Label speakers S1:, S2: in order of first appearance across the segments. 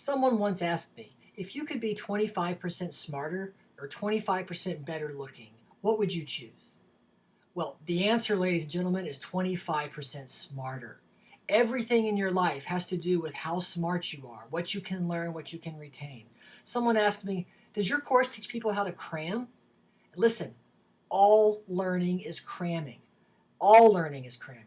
S1: Someone once asked me, if you could be 25% smarter or 25% better looking, what would you choose? Well, the answer, ladies and gentlemen, is 25% smarter. Everything in your life has to do with how smart you are, what you can learn, what you can retain. Someone asked me, does your course teach people how to cram? Listen, all learning is cramming. All learning is cramming.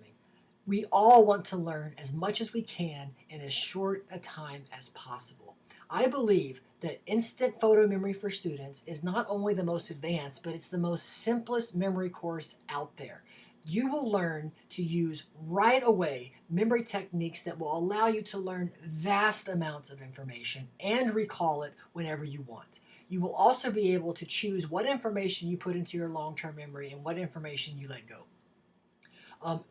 S1: We all want to learn as much as we can in as short a time as possible. I believe that instant photo memory for students is not only the most advanced, but it's the most simplest memory course out there. You will learn to use right away memory techniques that will allow you to learn vast amounts of information and recall it whenever you want. You will also be able to choose what information you put into your long-term memory and what information you let go.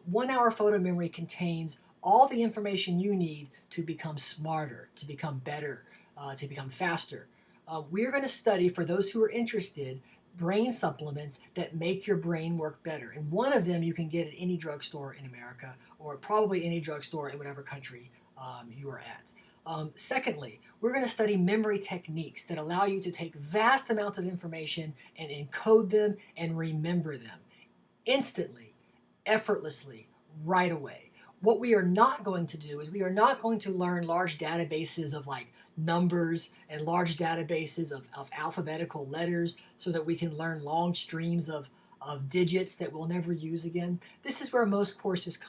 S1: 1 hour photo memory contains all the information you need to become smarter, to become better, to become faster. We're going to study, for those who are interested, brain supplements that make your brain work better. And one of them you can get at any drugstore in America, or probably any drugstore in whatever country you are at. Secondly, we're going to study memory techniques that allow you to take vast amounts of information and encode them and remember them instantly, effortlessly, right away. What we are not going to do is we are not going to learn large databases of like numbers and large databases of alphabetical letters so that we can learn long streams of digits that we'll never use again. This is where most courses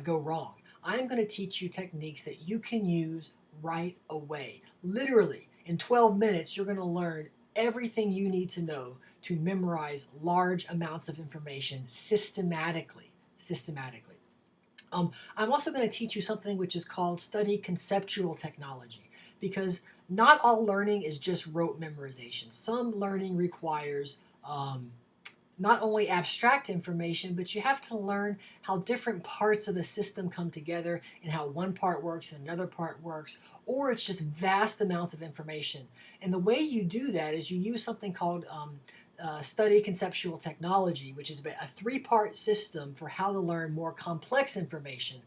S1: go wrong. I'm going to teach you techniques that you can use right away. Literally, in 12 minutes, you're going to learn everything you need to know to memorize large amounts of information systematically. I'm also going to teach you something which is called study conceptual technology, because not all learning is just rote memorization. Some learning requires not only abstract information, but you have to learn how different parts of the system come together and how one part works and another part works, or it's just vast amounts of information. And the way you do that is you use something called study conceptual technology, which is a 3-part system for how to learn more complex information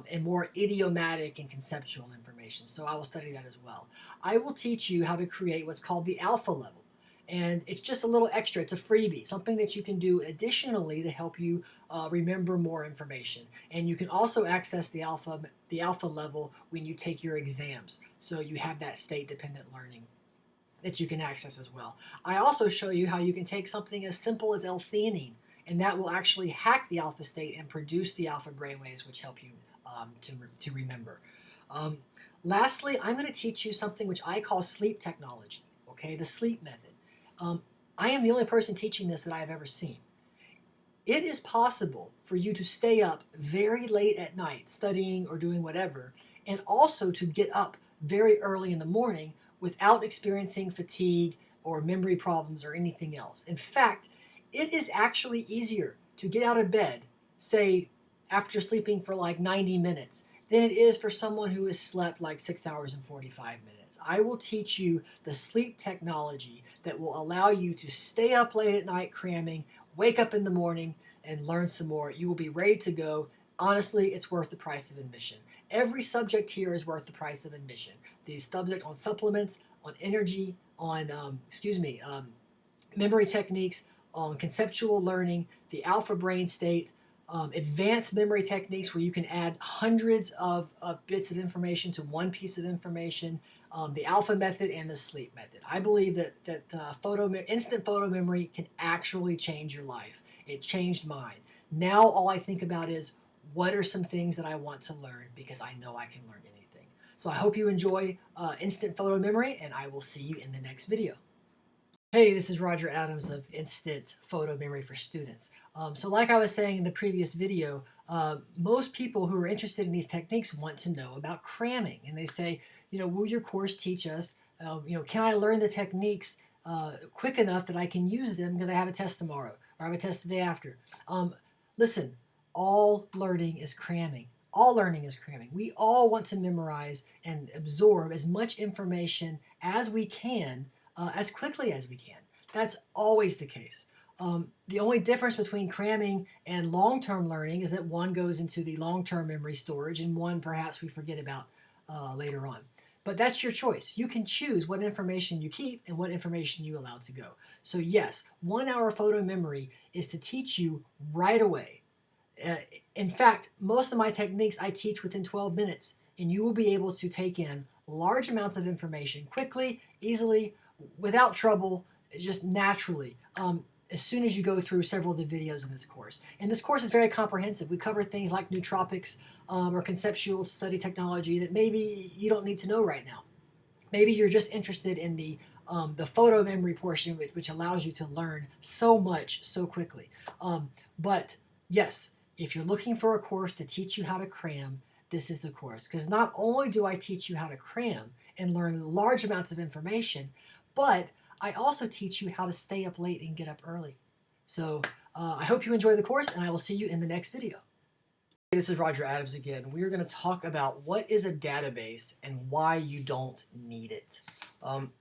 S1: and more idiomatic and conceptual information. So I will study that as well. I will teach you how to create what's called the alpha level. And it's just a little extra. It's a freebie, something that you can do additionally to help you remember more information. And you can also access the alpha level when you take your exams. So you have that state-dependent learning that you can access as well. I also show you how you can take something as simple as L-theanine, and that will actually hack the alpha state and produce the alpha brainwaves, which help you to remember. Lastly, I'm going to teach you something which I call sleep technology, okay, the sleep method. I am the only person teaching this that I have ever seen. It is possible for you to stay up very late at night studying or doing whatever, and also to get up very early in the morning without experiencing fatigue or memory problems or anything else. In fact, it is actually easier to get out of bed, say after sleeping for like 90 minutes, than it is for someone who has slept like 6 hours and 45 minutes. I will teach you the sleep technology that will allow you to stay up late at night cramming, wake up in the morning, and learn some more. You will be ready to go. Honestly, it's worth the price of admission. Every subject here is worth the price of admission. The subject on supplements, on energy, on memory techniques, on conceptual learning, the alpha brain state, advanced memory techniques where you can add hundreds of bits of information to one piece of information, the alpha method, and the sleep method. I believe that instant photo memory can actually change your life. It changed mine. Now all I think about is, what are some things that I want to learn, because I know I can learn anything. So I hope you enjoy instant photo memory, and I will see you in the next video. Hey, this is Roger Adams of Instant Photo Memory for Students. So like I was saying in the previous video, most people who are interested in these techniques want to know about cramming. And they say, will your course teach us, can I learn the techniques quick enough that I can use them because I have a test tomorrow or I have a test the day after? Listen, all learning is cramming. All learning is cramming. We all want to memorize and absorb as much information as we can as quickly as we can. That's always the case. The only difference between cramming and long-term learning is that one goes into the long-term memory storage and one perhaps we forget about later on. But that's your choice. You can choose what information you keep and what information you allow to go. So yes, 1 hour photo memory is to teach you right away. Uh, in fact, most of my techniques I teach within 12 minutes, and you will be able to take in large amounts of information quickly, easily, without trouble, just naturally. As soon as you go through several of the videos in this course. And this course is very comprehensive. We cover things like nootropics or conceptual study technology that maybe you don't need to know right now. Maybe you're just interested in the photo memory portion, which allows you to learn so much so quickly. But yes, if you're looking for a course to teach you how to cram, this is the course. Because not only do I teach you how to cram and learn large amounts of information, but I also teach you how to stay up late and get up early. So I hope you enjoy the course, and I will see you in the next video. This is Roger Adams again. We're going to talk about what is a database and why you don't need it.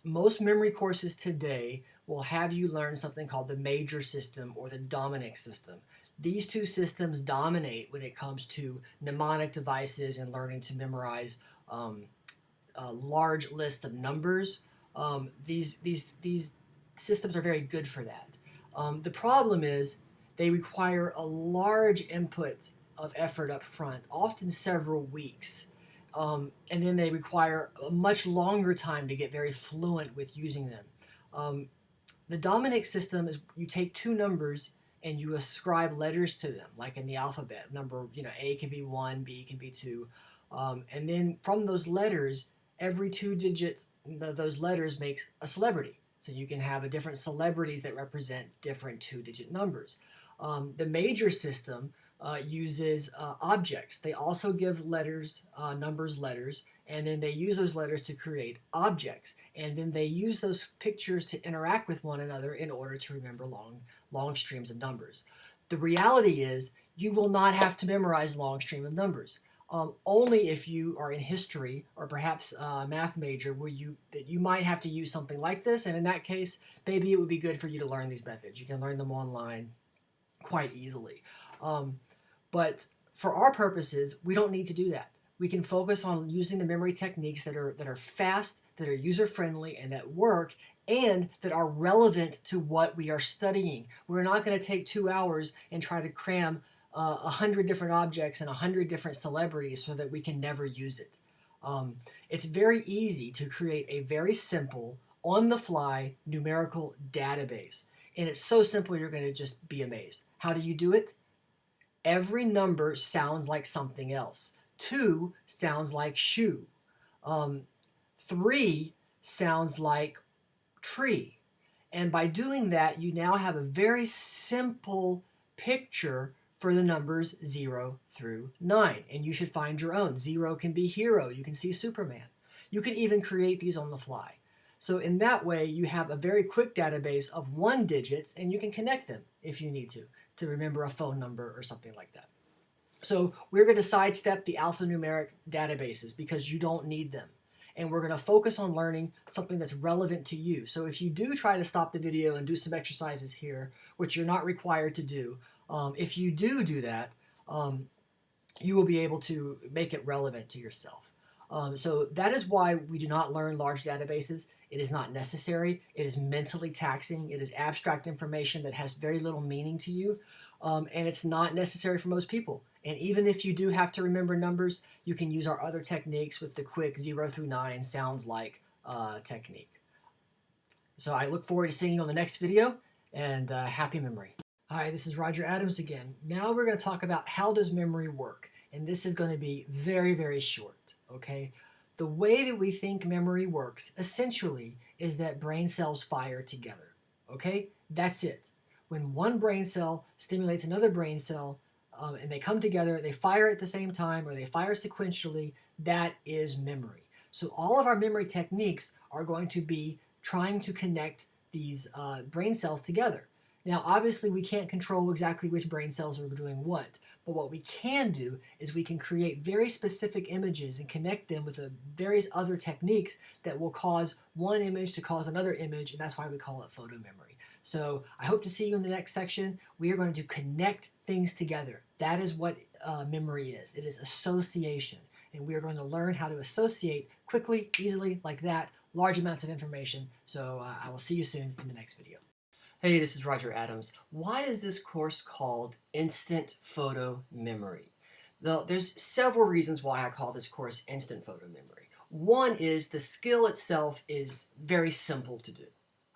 S1: Most memory courses today will have you learn something called the major system or the dominant system. These two systems dominate when it comes to mnemonic devices and learning to memorize a large list of numbers. These systems are very good for that. The problem is they require a large input of effort up front, often several weeks. And then they require a much longer time to get very fluent with using them. The Dominic system is you take two numbers and you ascribe letters to them, like in the alphabet. Number, A can be 1, B can be 2. And then from those letters, every 2 digits, those letters makes a celebrity. So you can have different celebrities that represent different 2-digit numbers. The major system uses objects. They also give letters, numbers, letters, and then they use those letters to create objects. And then they use those pictures to interact with one another in order to remember long streams of numbers. The reality is you will not have to memorize long stream of numbers. Only if you are in history or perhaps a math major where you might have to use something like this. And in that case, maybe it would be good for you to learn these methods. You can learn them online quite easily. But for our purposes, we don't need to do that. We can focus on using the memory techniques that are fast, that are user-friendly, and that work, and that are relevant to what we are studying. We're not going to take 2 hours and try to cram 100 different objects and 100 different celebrities so that we can never use it. It's very easy to create a very simple, on-the-fly numerical database. And it's so simple you're going to just be amazed. How do you do it? Every number sounds like something else. 2 sounds like shoe. 3 sounds like tree. And by doing that, you now have a very simple picture for the numbers 0 through 9. And you should find your own. 0 can be hero. You can see Superman. You can even create these on the fly. So in that way, you have a very quick database of 1 digits, and you can connect them if you need to remember a phone number or something like that. So we're going to sidestep the alphanumeric databases because you don't need them. And we're going to focus on learning something that's relevant to you. So if you do try to stop the video and do some exercises here, which you're not required to do, if you do that, you will be able to make it relevant to yourself. So that is why we do not learn large databases. It is not necessary. It is mentally taxing. It is abstract information that has very little meaning to you. And it's not necessary for most people. And even if you do have to remember numbers, you can use our other techniques with the quick 0 through 9 sounds like technique. So I look forward to seeing you on the next video, and happy memory. Hi, this is Roger Adams again. Now we're going to talk about how does memory work. And this is going to be very, very short, okay? The way that we think memory works, essentially, is that brain cells fire together, okay? That's it. When one brain cell stimulates another brain cell, and they come together, they fire at the same time, or they fire sequentially, that is memory. So all of our memory techniques are going to be trying to connect these brain cells together. Now, obviously, we can't control exactly which brain cells are doing what, but what we can do is we can create very specific images and connect them with various other techniques that will cause one image to cause another image, and that's why we call it photo memory. So I hope to see you in the next section. We are going to connect things together. That is what memory is. It is association. and we are going to learn how to associate quickly, easily, like that, large amounts of information. So I will see you soon in the next video. Hey, this is Roger Adams. Why is this course called Instant Photo Memory? There's several reasons why I call this course Instant Photo Memory. One is the skill itself is very simple to do.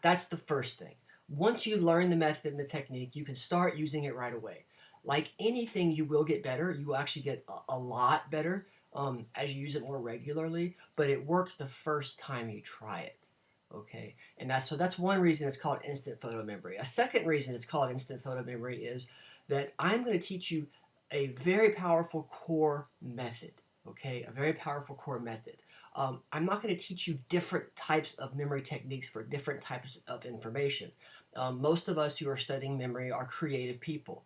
S1: That's the first thing. Once you learn the method and the technique, you can start using it right away. Like anything, you will get better. You will actually get a lot better as you use it more regularly, but it works the first time you try it. Okay, and that's one reason it's called instant photo memory. A second reason it's called instant photo memory is that I'm going to teach you a very powerful core method. Okay, a very powerful core method. I'm not going to teach you different types of memory techniques for different types of information. Most of us who are studying memory are creative people.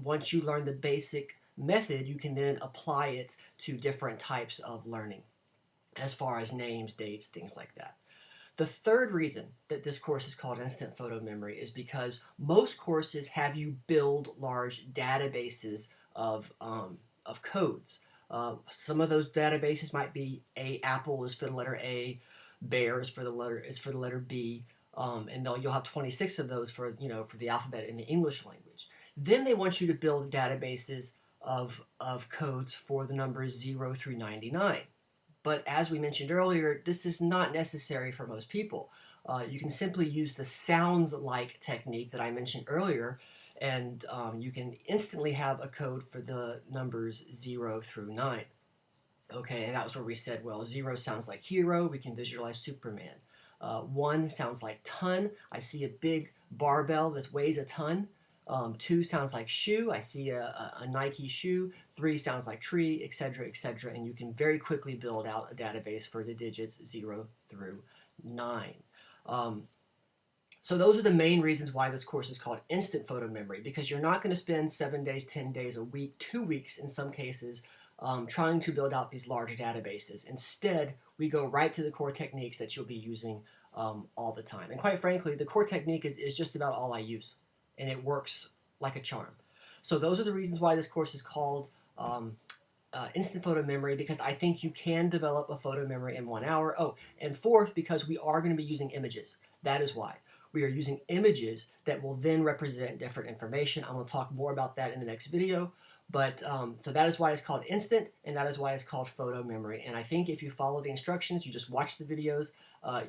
S1: Once you learn the basic method, you can then apply it to different types of learning, as far as names, dates, things like that. The third reason that this course is called Instant Photo Memory is because most courses have you build large databases of codes. Some of those databases might be Apple is for the letter A, Bear is for the letter B, and you'll have 26 of those for the alphabet in the English language. Then they want you to build databases of codes for the numbers 0 through 99. But as we mentioned earlier, this is not necessary for most people. You can simply use the sounds-like technique that I mentioned earlier, and you can instantly have a code for the numbers 0 through 9. Okay, and that was where we said, well, 0 sounds like hero. We can visualize Superman. 1 sounds like ton. I see a big barbell that weighs a ton. 2 sounds like shoe. I see a Nike shoe. 3 sounds like tree, etc., etc. And you can very quickly build out a database for the digits 0 through 9. So those are the main reasons why this course is called Instant Photo Memory, because you're not going to spend 7 days, 10 days, a week, 2 weeks in some cases trying to build out these large databases. Instead, we go right to the core techniques that you'll be using all the time. And quite frankly, the core technique is just about all I use, and it works like a charm. So those are the reasons why this course is called Instant Photo Memory, because I think you can develop a photo memory in 1 hour. Oh, and fourth, because we are going to be using images. That is why. We are using images that will then represent different information. I'm going to talk more about that in the next video. But so that is why it's called Instant, and that is why it's called Photo Memory. And I think if you follow the instructions, you just watch the videos,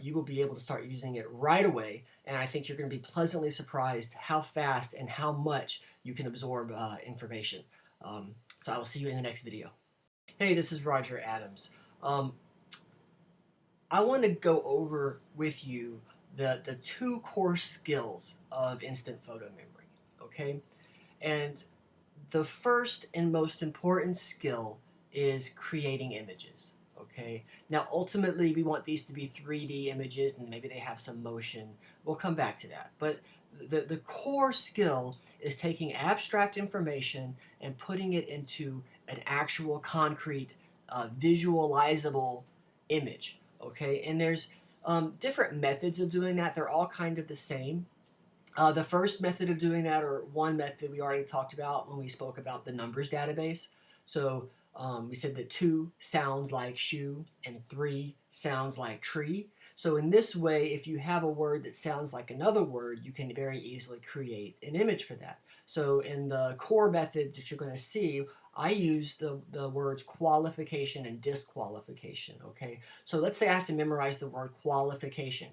S1: you will be able to start using it right away. And I think you're going to be pleasantly surprised how fast and how much you can absorb information. So I will see you in the next video. Hey, this is Roger Adams. I want to go over with you the 2 core skills of instant photo memory, okay? And the first and most important skill is creating images, okay? Now, ultimately, we want these to be 3D images, and maybe they have some motion. We'll come back to that. But the core skill is taking abstract information and putting it into an actual concrete, visualizable image, okay? And there's different methods of doing that. They're all kind of the same. The first method of doing that, or one method we already talked about when we spoke about the numbers database. So we said that 2 sounds like shoe and 3 sounds like tree. So in this way, if you have a word that sounds like another word, you can very easily create an image for that. So in the core method that you're going to see, I use the words qualification and disqualification, okay? So let's say I have to memorize the word qualification.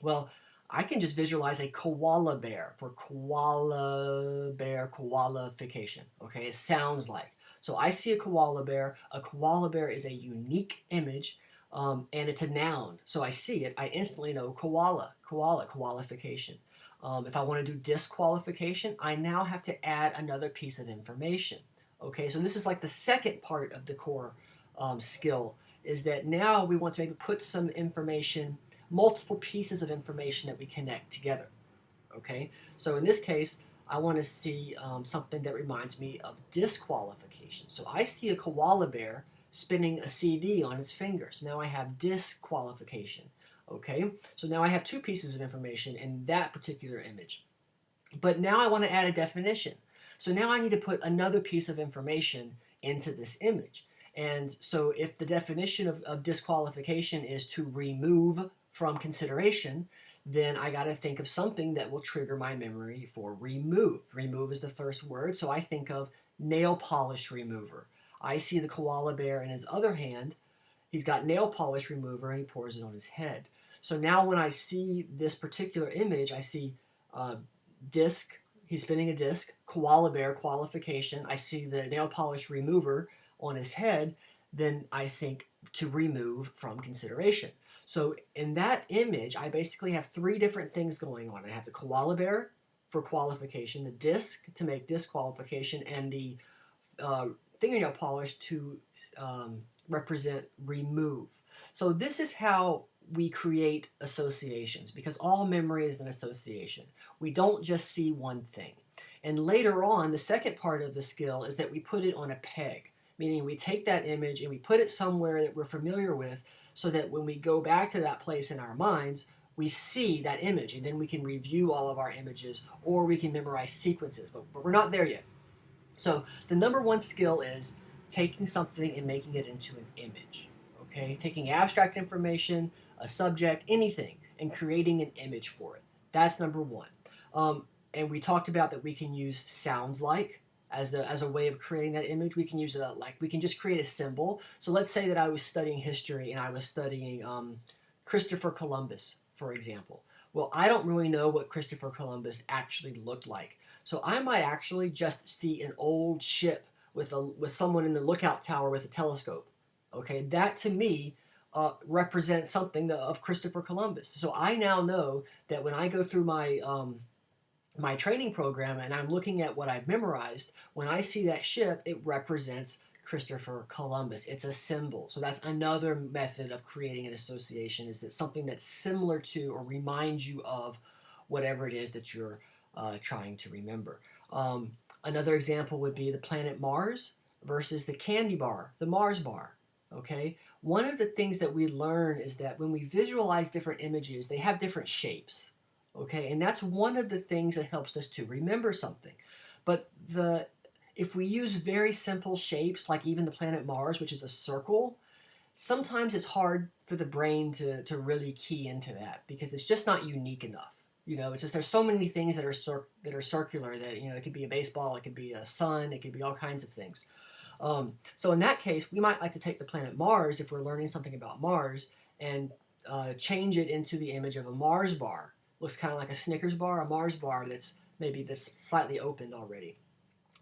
S1: Well, I can just visualize a koala bear for koala bear qualification, okay? It sounds like. So I see a koala bear. A koala bear is a unique image, and it's a noun. So I see it, I instantly know koala, qualification. If I want to do disqualification, I now have to add another piece of information. Okay, so this is like the second part of the core skill, is that now we want to maybe put some information, multiple pieces of information that we connect together. Okay, so in this case, I want to see something that reminds me of disqualification. So I see a koala bear spinning a CD on its finger. So now I have disqualification. Okay, so now I have 2 pieces of information in that particular image. But now I want to add a definition. So now I need to put another piece of information into this image. And so if the definition of disqualification is to remove from consideration, then I got to think of something that will trigger my memory for remove. Remove is the first word, so I think of nail polish remover. I see the koala bear in his other hand. He's got nail polish remover and he pours it on his head. So now when I see this particular image, I see disc, he's spinning a disc, koala bear, qualification. I see the nail polish remover on his head, then I think to remove from consideration. So in that image, I basically have three different things going on. I have the koala bear for qualification, the disc to make disqualification, and the fingernail polish to represent remove. So this is how we create associations, because all memory is an association. We don't just see one thing. And later on, the second part of the skill is that we put it on a peg, meaning we take that image and we put it somewhere that we're familiar with, so that when we go back to that place in our minds, we see that image, and then we can review all of our images, or we can memorize sequences, but we're not there yet. So the number one skill is taking something and making it into an image, okay? Taking abstract information, a subject, anything, and creating an image for it. That's number one. And we talked about that we can use sounds like as a way of creating that image. We can use we can just create a symbol. So let's say that I was studying history and I was studying Christopher Columbus, for example. Well, I don't really know what Christopher Columbus actually looked like. So I might actually just see an old ship with someone in the lookout tower with a telescope. Okay, that to me represents something of Christopher Columbus. So I now know that when I go through my my training program and I'm looking at what I've memorized, when I see that ship, it represents Christopher Columbus. It's a symbol. So that's another method of creating an association, is that something that's similar to or reminds you of whatever it is that you're trying to remember. Another example would be the planet Mars versus the candy bar, the Mars bar. Okay, one of the things that we learn is that when we visualize different images, they have different shapes. Okay, and that's one of the things that helps us to remember something. But if we use very simple shapes, like even the planet Mars, which is a circle, sometimes it's hard for the brain to really key into that, because it's just not unique enough. You know, it's just there's so many things that are circular that, you know, it could be a baseball, it could be a sun, it could be all kinds of things. So in that case, we might like to take the planet Mars, if we're learning something about Mars, and change it into the image of a Mars bar. Looks kind of like a Snickers bar, a Mars bar that's slightly opened already.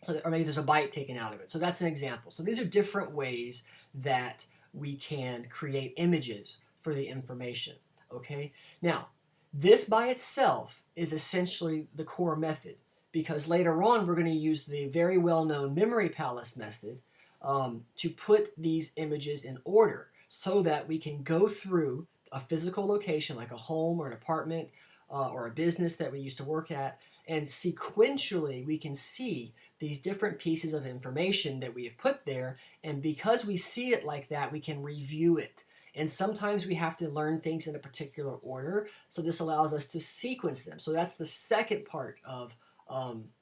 S1: So, or maybe there's a bite taken out of it. So that's an example. So these are different ways that we can create images for the information. Okay. Now, this by itself is essentially the core method, because later on we're going to use the very well-known memory palace method to put these images in order, so that we can go through a physical location like a home or an apartment or a business that we used to work at, and sequentially we can see these different pieces of information that we have put there, and because we see it like that, we can review it. And sometimes we have to learn things in a particular order, so this allows us to sequence them. So that's the second part of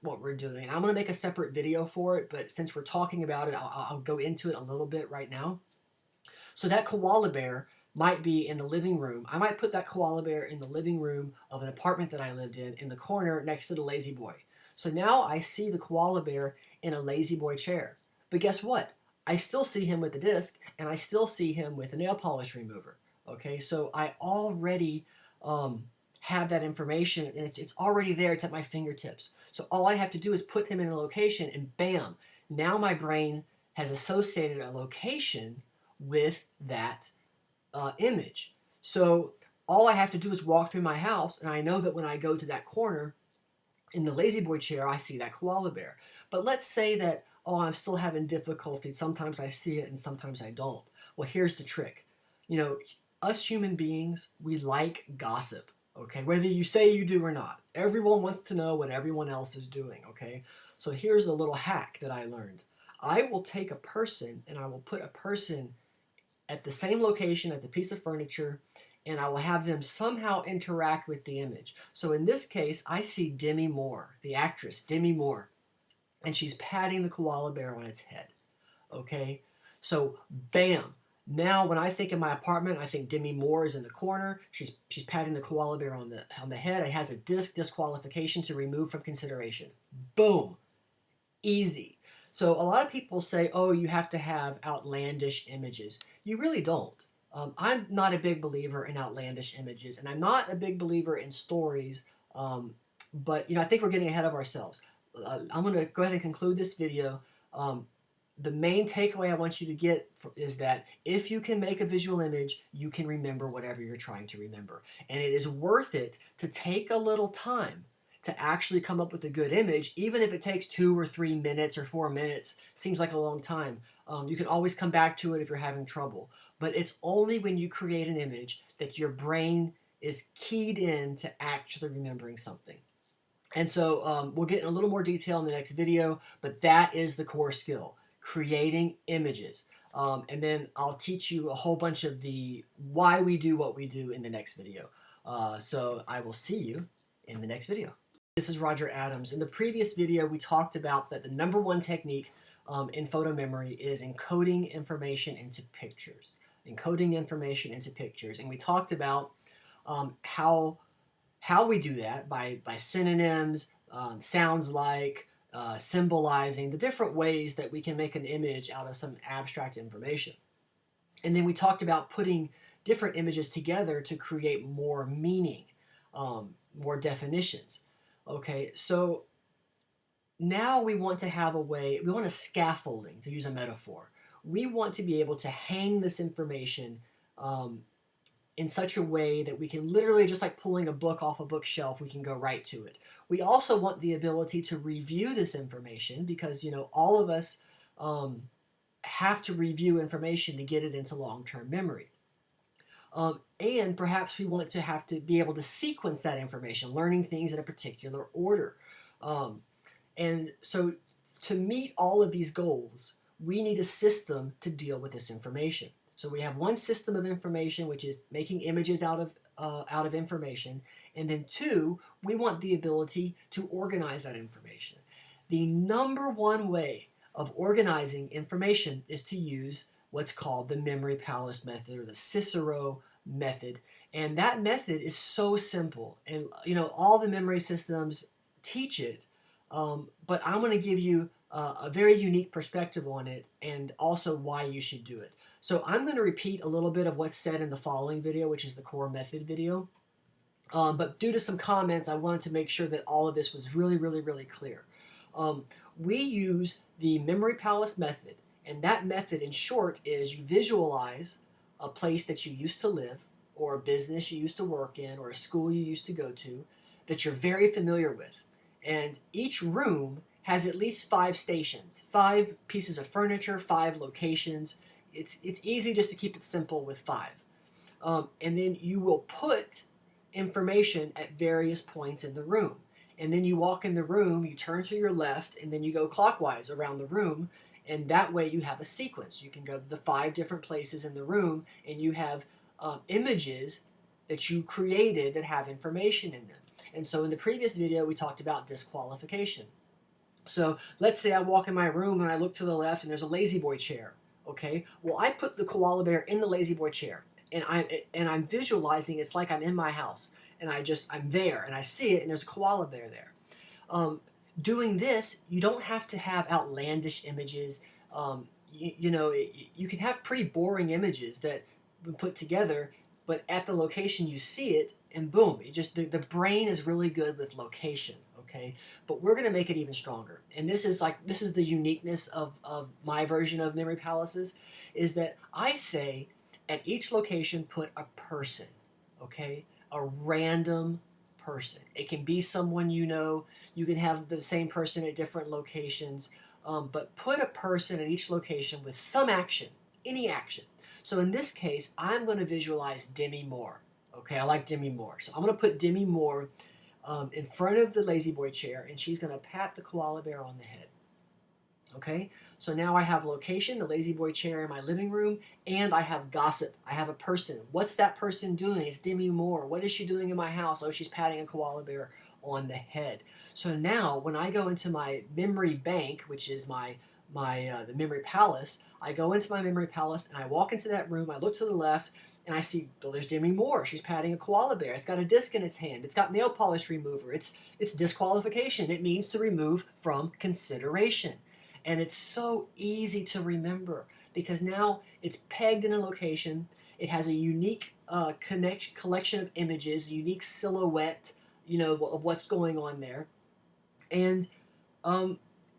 S1: what we're doing. And I'm going to make a separate video for it, but since we're talking about it, I'll go into it a little bit right now. So that koala bear might be in the living room. I might put that koala bear in the living room of an apartment that I lived in the corner next to the lazy boy. So now I see the koala bear in a lazy boy chair. But guess what? I still see him with the disc, and I still see him with a nail polish remover. Okay, so I already have that information, and it's already there. It's at my fingertips. So all I have to do is put him in a location, and bam, now my brain has associated a location with that image. So all I have to do is walk through my house, and I know that when I go to that corner in the lazy boy chair, I see that koala bear. But let's say that, oh, I'm still having difficulty. Sometimes I see it and sometimes I don't. Well, here's the trick. You know, us human beings, we like gossip, okay? Whether you say you do or not. Everyone wants to know what everyone else is doing, okay? So here's a little hack that I learned. I will take a person and I will put a person at the same location as the piece of furniture, and I will have them somehow interact with the image. So in this case, I see Demi Moore, the actress, Demi Moore, and she's patting the koala bear on its head. Okay, so bam. Now, when I think of my apartment, I think Demi Moore is in the corner. She's patting the koala bear on the head. It has a disqualification to remove from consideration. Boom, easy. So a lot of people say, oh, you have to have outlandish images. You really don't. I'm not a big believer in outlandish images, and I'm not a big believer in stories. But I think we're getting ahead of ourselves. I'm going to go ahead and conclude this video. Um, the main takeaway I want you to get is that if you can make a visual image, you can remember whatever you're trying to remember. And it is worth it to take a little time to actually come up with a good image, even if it takes 2 or 3 minutes or 4 minutes. Seems like a long time. You can always come back to it if you're having trouble. But it's only when you create an image that your brain is keyed in to actually remembering something. And so we'll get in a little more detail in the next video, but that is the core skill, creating images. And then I'll teach you a whole bunch of the why we do what we do in the next video. So I will see you in the next video. This is Roger Adams. In the previous video, we talked about that the #1 technique in photo memory is encoding information into pictures. Encoding information into pictures. And we talked about how we do that by synonyms, sounds like, symbolizing, the different ways that we can make an image out of some abstract information. And then we talked about putting different images together to create more meaning, more definitions. Okay, so now we want to have a way, we want a scaffolding, to use a metaphor. We want to be able to hang this information in such a way that we can literally, just like pulling a book off a bookshelf, we can go right to it. We also want the ability to review this information because, all of us have to review information to get it into long-term memory. And perhaps we want to have to be able to sequence that information, learning things in a particular order. And so to meet all of these goals, we need a system to deal with this information. So we have one system of information, which is making images out of information. And then 2, we want the ability to organize that information. The #1 way of organizing information is to use what's called the memory palace method or the Cicero method. And that method is so simple. And, all the memory systems teach it. But I'm going to give you a very unique perspective on it and also why you should do it. So I'm going to repeat a little bit of what's said in the following video, which is the core method video. But due to some comments, I wanted to make sure that all of this was really, really, really clear. We use the memory palace method, and that method in short is you visualize a place that you used to live, or a business you used to work in, or a school you used to go to, that you're very familiar with. And each room has at least 5 stations, 5 pieces of furniture, 5 locations. It's easy just to keep it simple with 5. And then you will put information at various points in the room. And then you walk in the room, you turn to your left, and then you go clockwise around the room. And that way you have a sequence. You can go to the 5 different places in the room, and you have images that you created that have information in them. And so in the previous video, we talked about disqualification. So let's say I walk in my room and I look to the left and there's a lazy boy chair. Okay, well, I put the koala bear in the lazy boy chair, and I'm visualizing it's like I'm in my house, and I'm there and I see it, and there's a koala bear there. Doing this, you don't have to have outlandish images. You can have pretty boring images that we put together, but at the location you see it, and boom, the brain is really good with location. Okay, but we're going to make it even stronger. And this is the uniqueness of my version of memory palaces, is that I say at each location put a person, okay, a random person. It can be someone you know. You can have the same person at different locations, but put a person at each location with some action, any action. So in this case, I'm going to visualize Demi Moore. Okay, I like Demi Moore. So I'm going to put Demi Moore in front of the lazy boy chair, and she's going to pat the koala bear on the head. Okay, so now I have location, the lazy boy chair in my living room, and I have gossip. I have a person. What's that person doing? It's Demi Moore. What is she doing in my house? Oh, she's patting a koala bear on the head. So now when I go into my memory bank, which is my the memory palace, I go into my memory palace and I walk into that room. I look to the left and I see, well, there's Demi Moore. She's patting a koala bear. It's got a disc in its hand. It's got nail polish remover. It's disqualification. It means to remove from consideration. And it's so easy to remember because now it's pegged in a location. It has a unique collection of images, unique silhouette, of what's going on there. And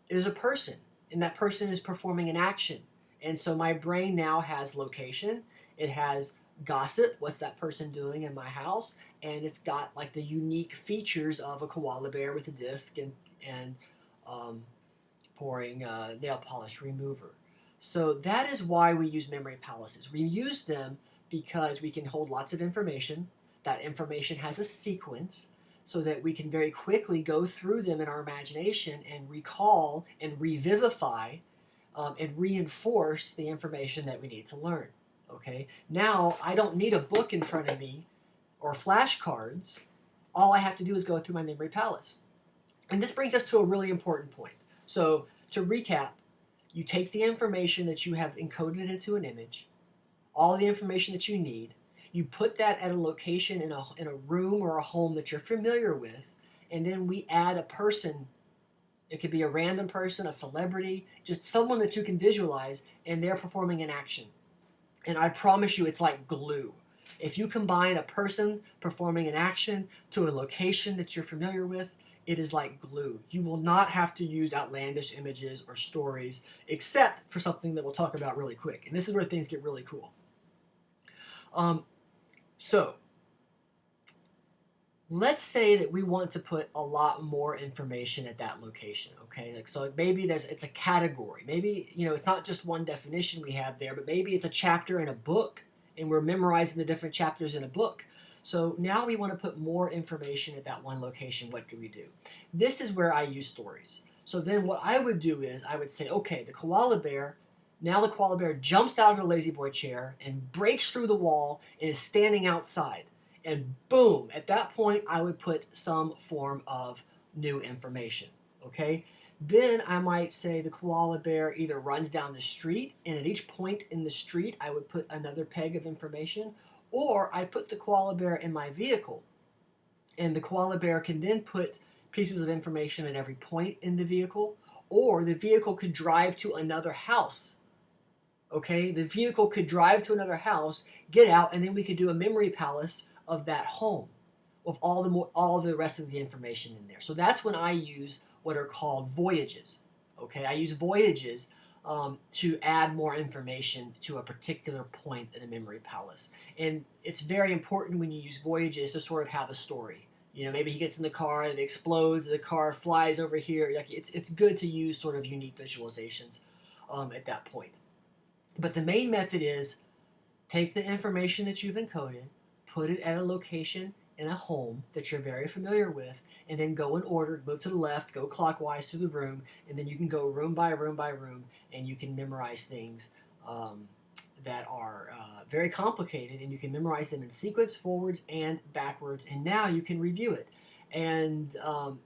S1: there's a person, and that person is performing an action. And so my brain now has location. It has gossip, what's that person doing in my house, and it's got like the unique features of a koala bear with a disc and pouring nail polish remover. So that is why we use memory palaces. We use them because we can hold lots of information. That information has a sequence so that we can very quickly go through them in our imagination and recall and revivify and reinforce the information that we need to learn. Okay, now I don't need a book in front of me or flashcards. All I have to do is go through my memory palace. And this brings us to a really important point. So to recap, you take the information that you have encoded into an image, all the information that you need, you put that at a location in a room or a home that you're familiar with, and then we add a person. It could be a random person, a celebrity, just someone that you can visualize, and they're performing an action. And I promise you, it's like glue. If you combine a person performing an action to a location that you're familiar with, it is like glue. You will not have to use outlandish images or stories, except for something that we'll talk about really quick. And this is where things get really cool. So let's say that we want to put a lot more information at that location, okay? Like, so maybe it's a category. Maybe, it's not just one definition we have there, but maybe it's a chapter in a book, and we're memorizing the different chapters in a book. So now we want to put more information at that one location. What do we do? This is where I use stories. So then what I would do is I would say, okay, the koala bear jumps out of the lazy boy chair and breaks through the wall and is standing outside. And boom, at that point, I would put some form of new information, okay? Then I might say the koala bear either runs down the street, and at each point in the street, I would put another peg of information, or I put the koala bear in my vehicle, and the koala bear can then put pieces of information at every point in the vehicle, or the vehicle could drive to another house. Okay, the vehicle could drive to another house, get out, and then we could do a memory palace of that home, with all the rest of the information in there. So that's when I use what are called voyages. Okay, I use voyages to add more information to a particular point in a memory palace. And it's very important when you use voyages to sort of have a story. Maybe he gets in the car and it explodes, the car flies over here. It's good to use sort of unique visualizations at that point. But the main method is take the information that you've encoded, put it at a location in a home that you're very familiar with, and then go in order, move to the left, go clockwise through the room, and then you can go room by room by room, and you can memorize things that are very complicated, and you can memorize them in sequence, forwards and backwards, and now you can review it. And I'm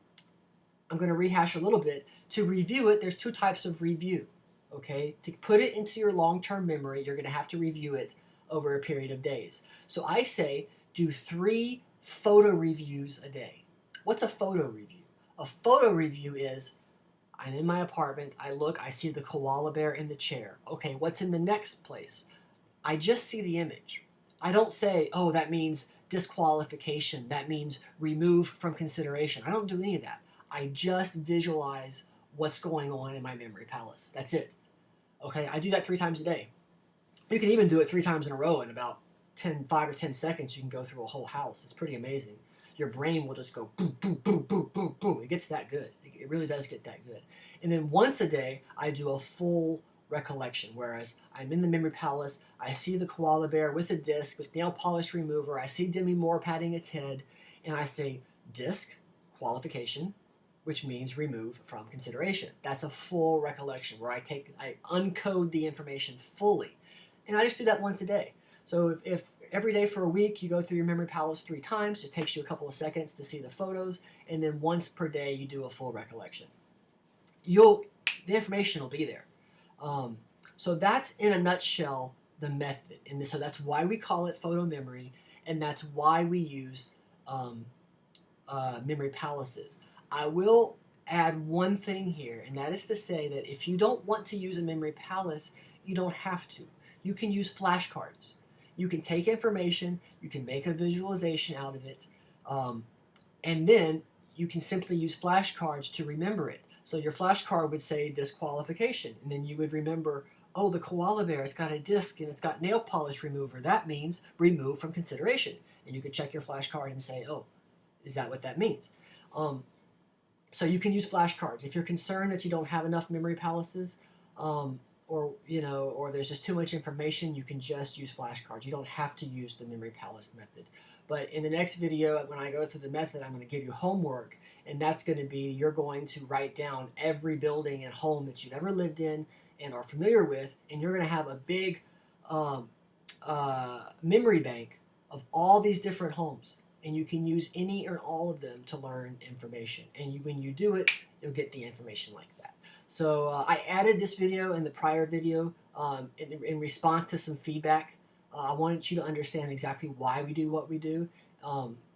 S1: going to rehash a little bit. To review it, there's two types of review. Okay, to put it into your long-term memory, you're going to have to review it over a period of days. So I say do 3 photo reviews a day. What's a photo review? A photo review is, I'm in my apartment, I look, I see the koala bear in the chair. Okay, what's in the next place? I just see the image. I don't say, oh, that means disqualification, that means remove from consideration. I don't do any of that. I just visualize what's going on in my memory palace. That's it. Okay, I do that 3 times a day. You can even do it 3 times in a row in about 5 or 10 seconds. You can go through a whole house. It's pretty amazing. Your brain will just go boom, boom, boom, boom, boom, boom. It gets that good. It really does get that good. And then once a day, I do a full recollection, whereas I'm in the memory palace, I see the koala bear with a disc, with nail polish remover, I see Demi Moore patting its head, and I say, disc, qualification, which means remove from consideration. That's a full recollection where I uncode the information fully. And I just do that once a day. So if every day for a week you go through your memory palace 3 times, it takes you a couple of seconds to see the photos, and then once per day you do a full recollection. The information will be there. So that's in a nutshell the method, and so that's why we call it photo memory, and that's why we use um, memory palaces. I will add one thing here, and that is to say that if you don't want to use a memory palace, you don't have to. You can use flashcards. You can take information, you can make a visualization out of it, um, and then you can simply use flashcards to remember it. So your flashcard would say disqualification, and then you would remember, oh, the koala bear, it's got a disc and it's got nail polish remover. That means remove from consideration. And you could check your flashcard and say, oh, is that what that means? Um, so you can use flashcards. If you're concerned that you don't have enough memory palaces, or there's just too much information, you can just use flashcards. You don't have to use the memory palace method. But in the next video, when I go through the method, I'm going to give you homework, and that's going to be you're going to write down every building and home that you've ever lived in and are familiar with, and you're going to have a big um, memory bank of all these different homes, and you can use any or all of them to learn information. And when you do it, you'll get the information like that. So I added this video in the prior video in response to some feedback. I wanted you to understand exactly why we do what we do,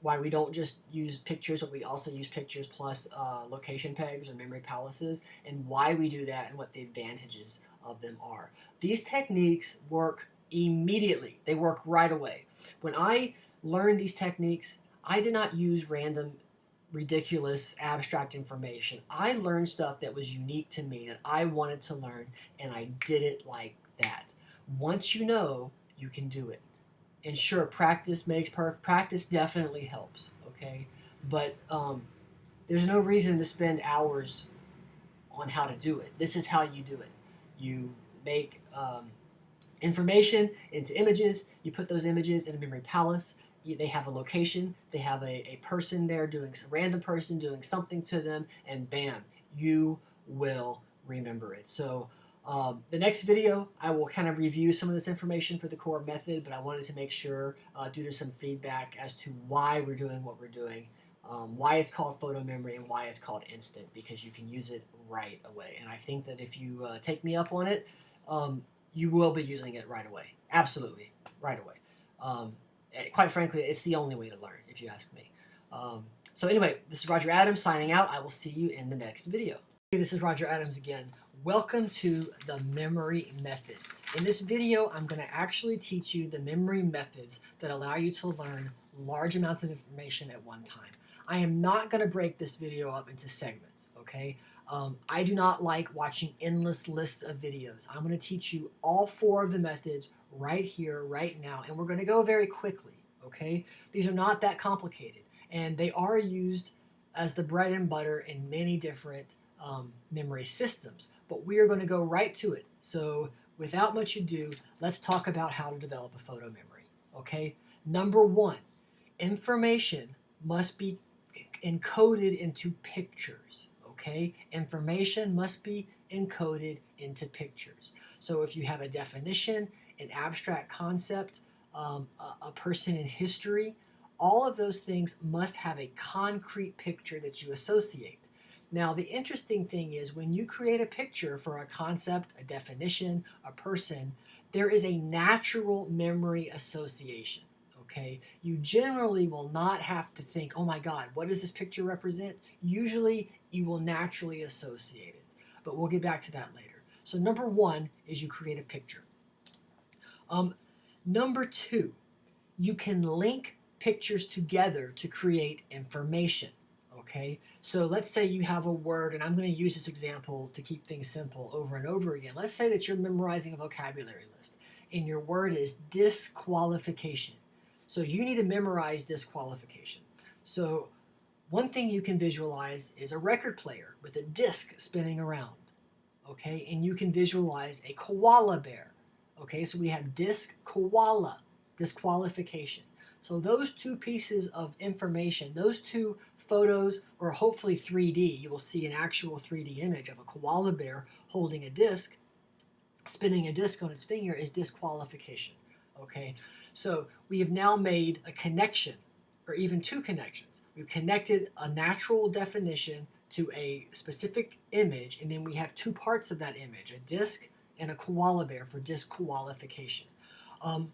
S1: why we don't just use pictures, but we also use pictures plus location pegs or memory palaces, and why we do that and what the advantages of them are. These techniques work immediately. They work right away. When I learned these techniques, I did not use random ridiculous abstract information. I learned stuff that was unique to me that I wanted to learn, and I did it like that. Once you know, you can do it. And sure, practice makes perfect. Practice definitely helps, okay? But there's no reason to spend hours on how to do it. This is how you do it. You make information into images. You put those images in a memory palace. They have a location, they have a person there doing, a random person doing something to them, and bam, you will remember it. So the next video, I will kind of review some of this information for the core method, but I wanted to make sure, due to some feedback, as to why we're doing what we're doing, why it's called photo memory, and why it's called instant, because you can use it right away. And I think that if you take me up on it, you will be using it right away. Absolutely, right away. Quite frankly, it's the only way to learn, if you ask me. So anyway, this is Roger Adams signing out. I will see you in the next video. Hey, this is Roger Adams again. Welcome to the memory method. In this video, I'm going to actually teach you the memory methods that allow you to learn large amounts of information at one time. I am not going to break this video up into segments, okay? I do not like watching endless lists of videos. I'm going to teach you all 4 of the methods right here, right now, and we're going to go very quickly, okay? These are not that complicated, and they are used as the bread and butter in many different memory systems, but we are going to go right to it. So without much ado, let's talk about how to develop a photo memory, okay? Number 1, information must be encoded into pictures. Okay, information must be encoded into pictures. So if you have a definition, an abstract concept, a person in history, all of those things must have a concrete picture that you associate. Now, the interesting thing is when you create a picture for a concept, a definition, a person, there is a natural memory association. Okay, you generally will not have to think, oh my God, what does this picture represent? Usually you will naturally associate it, but we'll get back to that later. So number 1 is you create a picture. Number 2, you can link pictures together to create information. Okay, so let's say you have a word, and I'm going to use this example to keep things simple over and over again. Let's say that you're memorizing a vocabulary list, and your word is disqualification. So you need to memorize disqualification. So one thing you can visualize is a record player with a disc spinning around, okay? And you can visualize a koala bear, okay? So we have disc, koala, disqualification. So those 2 pieces of information, those 2 photos, or hopefully 3D, you will see an actual 3D image of a koala bear holding a disc, spinning a disc on its finger, is disqualification, okay? So we have now made a connection, or even 2 connections. We've connected a natural definition to a specific image, and then we have 2 parts of that image, a disc and a koala bear for disqualification. Um,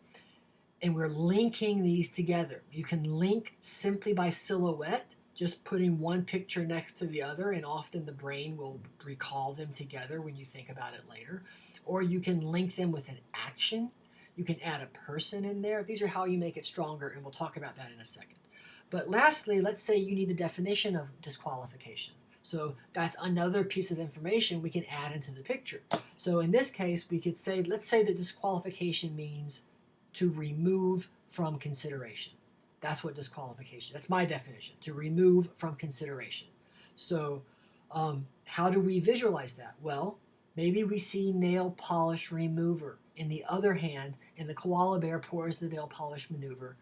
S1: and we're linking these together. You can link simply by silhouette, just putting one picture next to the other, and often the brain will recall them together when you think about it later. Or you can link them with an action. You can add a person in there. These are how you make it stronger, and we'll talk about that in a second. But lastly, let's say you need the definition of disqualification. So that's another piece of information we can add into the picture. So in this case, we could say, let's say that disqualification means to remove from consideration. That's what disqualification, that's my definition, to remove from consideration. So how do we visualize that? Well, maybe we see nail polish remover. In the other hand, and the koala bear pours the nail polish maneuver,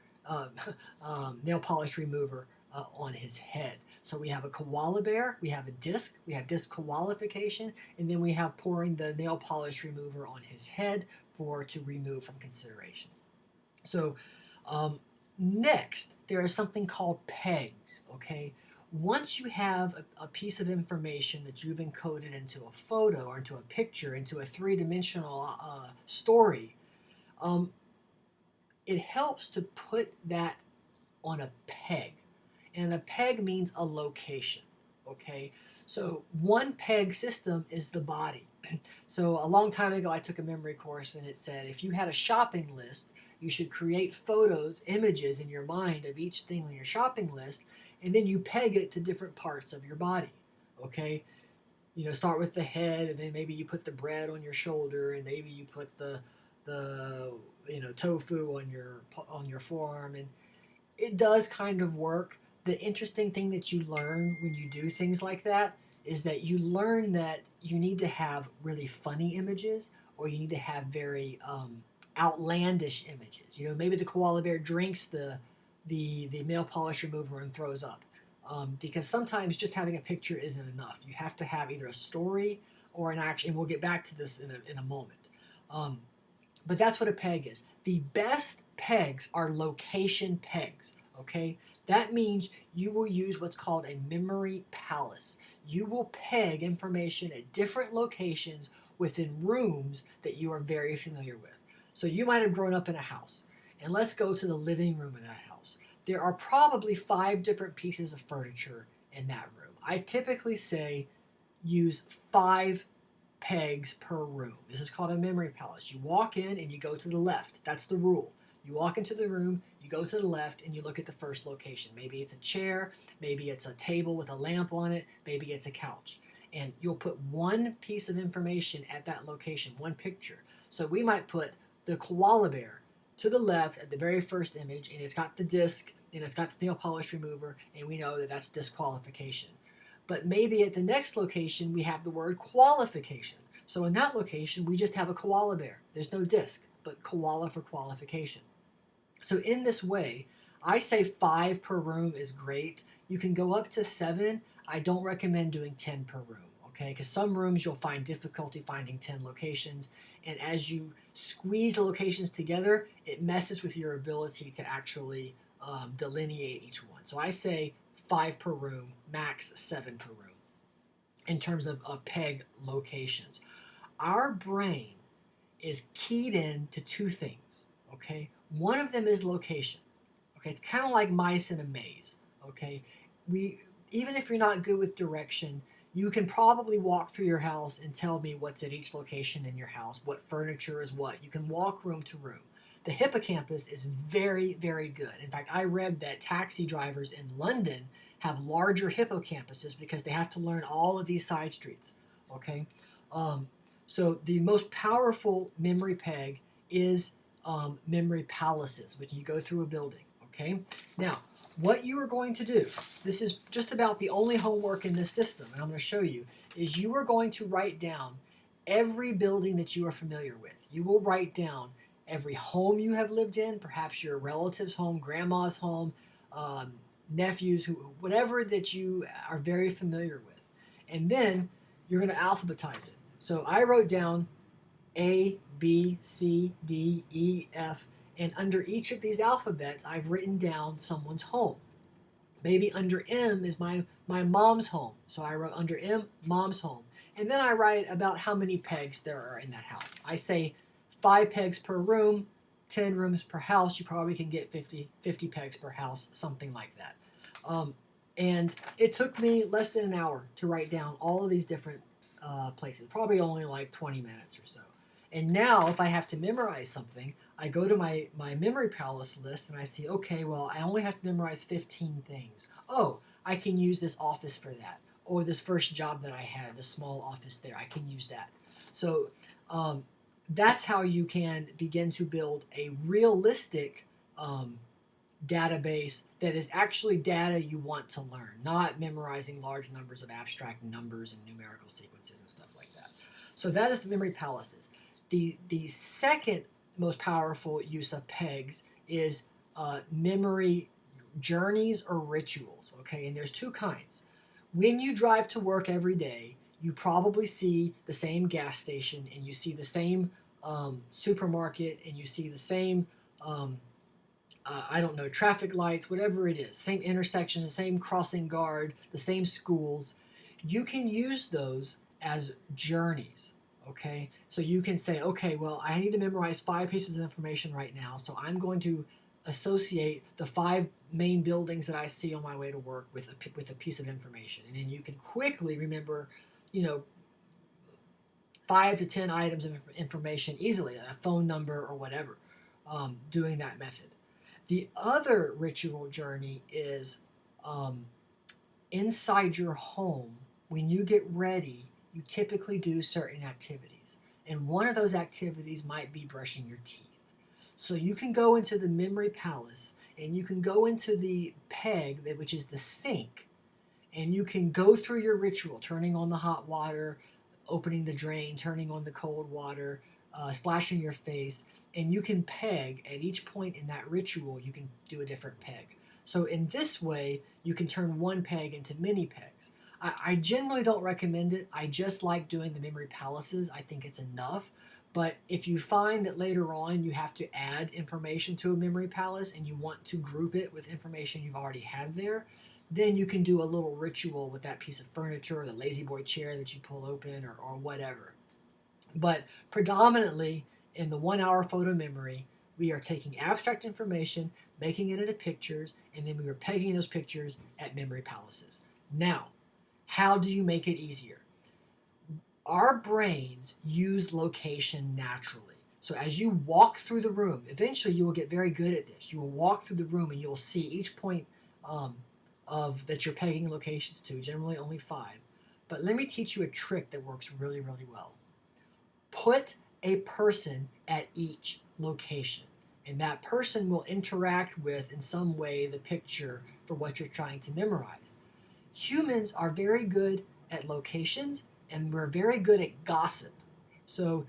S1: nail polish remover on his head. So we have a koala bear, we have a disc, we have disqualification, and then we have pouring the nail polish remover on his head to remove from consideration. So next, there is something called pegs, okay? Once you have a piece of information that you've encoded into a photo or into a picture, into a three-dimensional story, it helps to put that on a peg. And a peg means a location, okay? So one peg system is the body. So a long time ago, I took a memory course, and it said if you had a shopping list, you should create photos, images in your mind of each thing on your shopping list, and then you peg it to different parts of your body, okay? You know, start with the head, and then maybe you put the bread on your shoulder, and maybe you put the tofu on your forearm, and it does kind of work. The interesting thing that you learn when you do things like that is that you learn that you need to have really funny images, or you need to have very outlandish images. You know, maybe the koala bear drinks the nail polish remover and throws up. Because sometimes just having a picture isn't enough. You have to have either a story or an action, and we'll get back to this in a moment. But that's what a peg is. The best pegs are location pegs, okay? That means you will use what's called a memory palace. You will peg information at different locations within rooms that you are very familiar with. So you might have grown up in a house, and let's go to the living room of that house. There are probably 5 different pieces of furniture in that room. I typically say use 5 pegs per room. This is called a memory palace. You walk in and you go to the left. That's the rule. You walk into the room, you go to the left, and you look at the first location. Maybe it's a chair, maybe it's a table with a lamp on it, maybe it's a couch. And you'll put one piece of information at that location, one picture. So we might put the koala bear to the left at the very first image, and it's got the disc, and it's got the nail polish remover, and we know that that's disqualification. But maybe at the next location, we have the word qualification. So in that location, we just have a koala bear. There's no disc, but koala for qualification. So in this way, I say 5 per room is great. You can go up to 7. I don't recommend doing 10 per room, okay? Because some rooms you'll find difficulty finding 10 locations. And as you squeeze the locations together, it messes with your ability to actually delineate each one. So I say 5 per room, max 7 per room in terms of peg locations. Our brain is keyed in to 2 things, okay? One of them is location, okay? It's kind of like mice in a maze, okay? Even if you're not good with direction, you can probably walk through your house and tell me what's at each location in your house, what furniture is what. You can walk room to room. The hippocampus is very, very good. In fact, I read that taxi drivers in London have larger hippocampuses because they have to learn all of these side streets, okay? So the most powerful memory peg is memory palaces, which you go through a building, okay? Now, what you are going to do, this is just about the only homework in this system, and I'm going to show you, is you are going to write down every building that you are familiar with. You will write down every home you have lived in, perhaps your relative's home, grandma's home, nephews, whatever that you are very familiar with. And then you're going to alphabetize it. So I wrote down A, B, C, D, E, F, and under each of these alphabets, I've written down someone's home. Maybe under M is my mom's home. So I wrote under M, mom's home. And then I write about how many pegs there are in that house. I say 5 pegs per room, 10 rooms per house. You probably can get 50 pegs per house, something like that. And it took me less than an hour to write down all of these different places, probably only like 20 minutes or so. And now if I have to memorize something, I go to my memory palace list and I see, okay, well, I only have to memorize 15 things. Oh, I can use this office for that. Or this first job that I had, the small office there, I can use that. So that's how you can begin to build a realistic database that is actually data you want to learn, not memorizing large numbers of abstract numbers and numerical sequences and stuff like that. So that is the memory palaces. The second most powerful use of pegs is memory journeys or rituals. Okay, and there's two kinds. When you drive to work every day, you probably see the same gas station and you see the same supermarket and you see the same I don't know, traffic lights, whatever it is, same intersections, the same crossing guard, the same schools. You can use those as journeys, okay? So you can say, okay, well, I need to memorize 5 pieces of information right now, so I'm going to associate the 5 main buildings that I see on my way to work with a piece of information. And then you can quickly remember, you know, 5 to 10 items of information easily, a phone number or whatever, doing that method. The other ritual journey is inside your home. When you get ready, you typically do certain activities. And one of those activities might be brushing your teeth. So you can go into the memory palace and you can go into the peg, which is the sink, and you can go through your ritual, turning on the hot water, opening the drain, turning on the cold water, splashing your face, and you can peg at each point in that ritual, you can do a different peg. So in this way, you can turn one peg into many pegs. I generally don't recommend it. I just like doing the memory palaces. I think it's enough. But if you find that later on you have to add information to a memory palace and you want to group it with information you've already had there, then you can do a little ritual with that piece of furniture or the lazy boy chair that you pull open or whatever. But predominantly in the 1 hour photo memory, we are taking abstract information, making it into pictures, and then we are pegging those pictures at memory palaces. Now, how do you make it easier? Our brains use location naturally. So as you walk through the room, eventually you will get very good at this. You will walk through the room and you'll see each point of that you're pegging locations to, generally only 5. But let me teach you a trick that works really, really well. Put a person at each location, and that person will interact with, in some way, the picture for what you're trying to memorize. Humans are very good at locations, and we're very good at gossip. So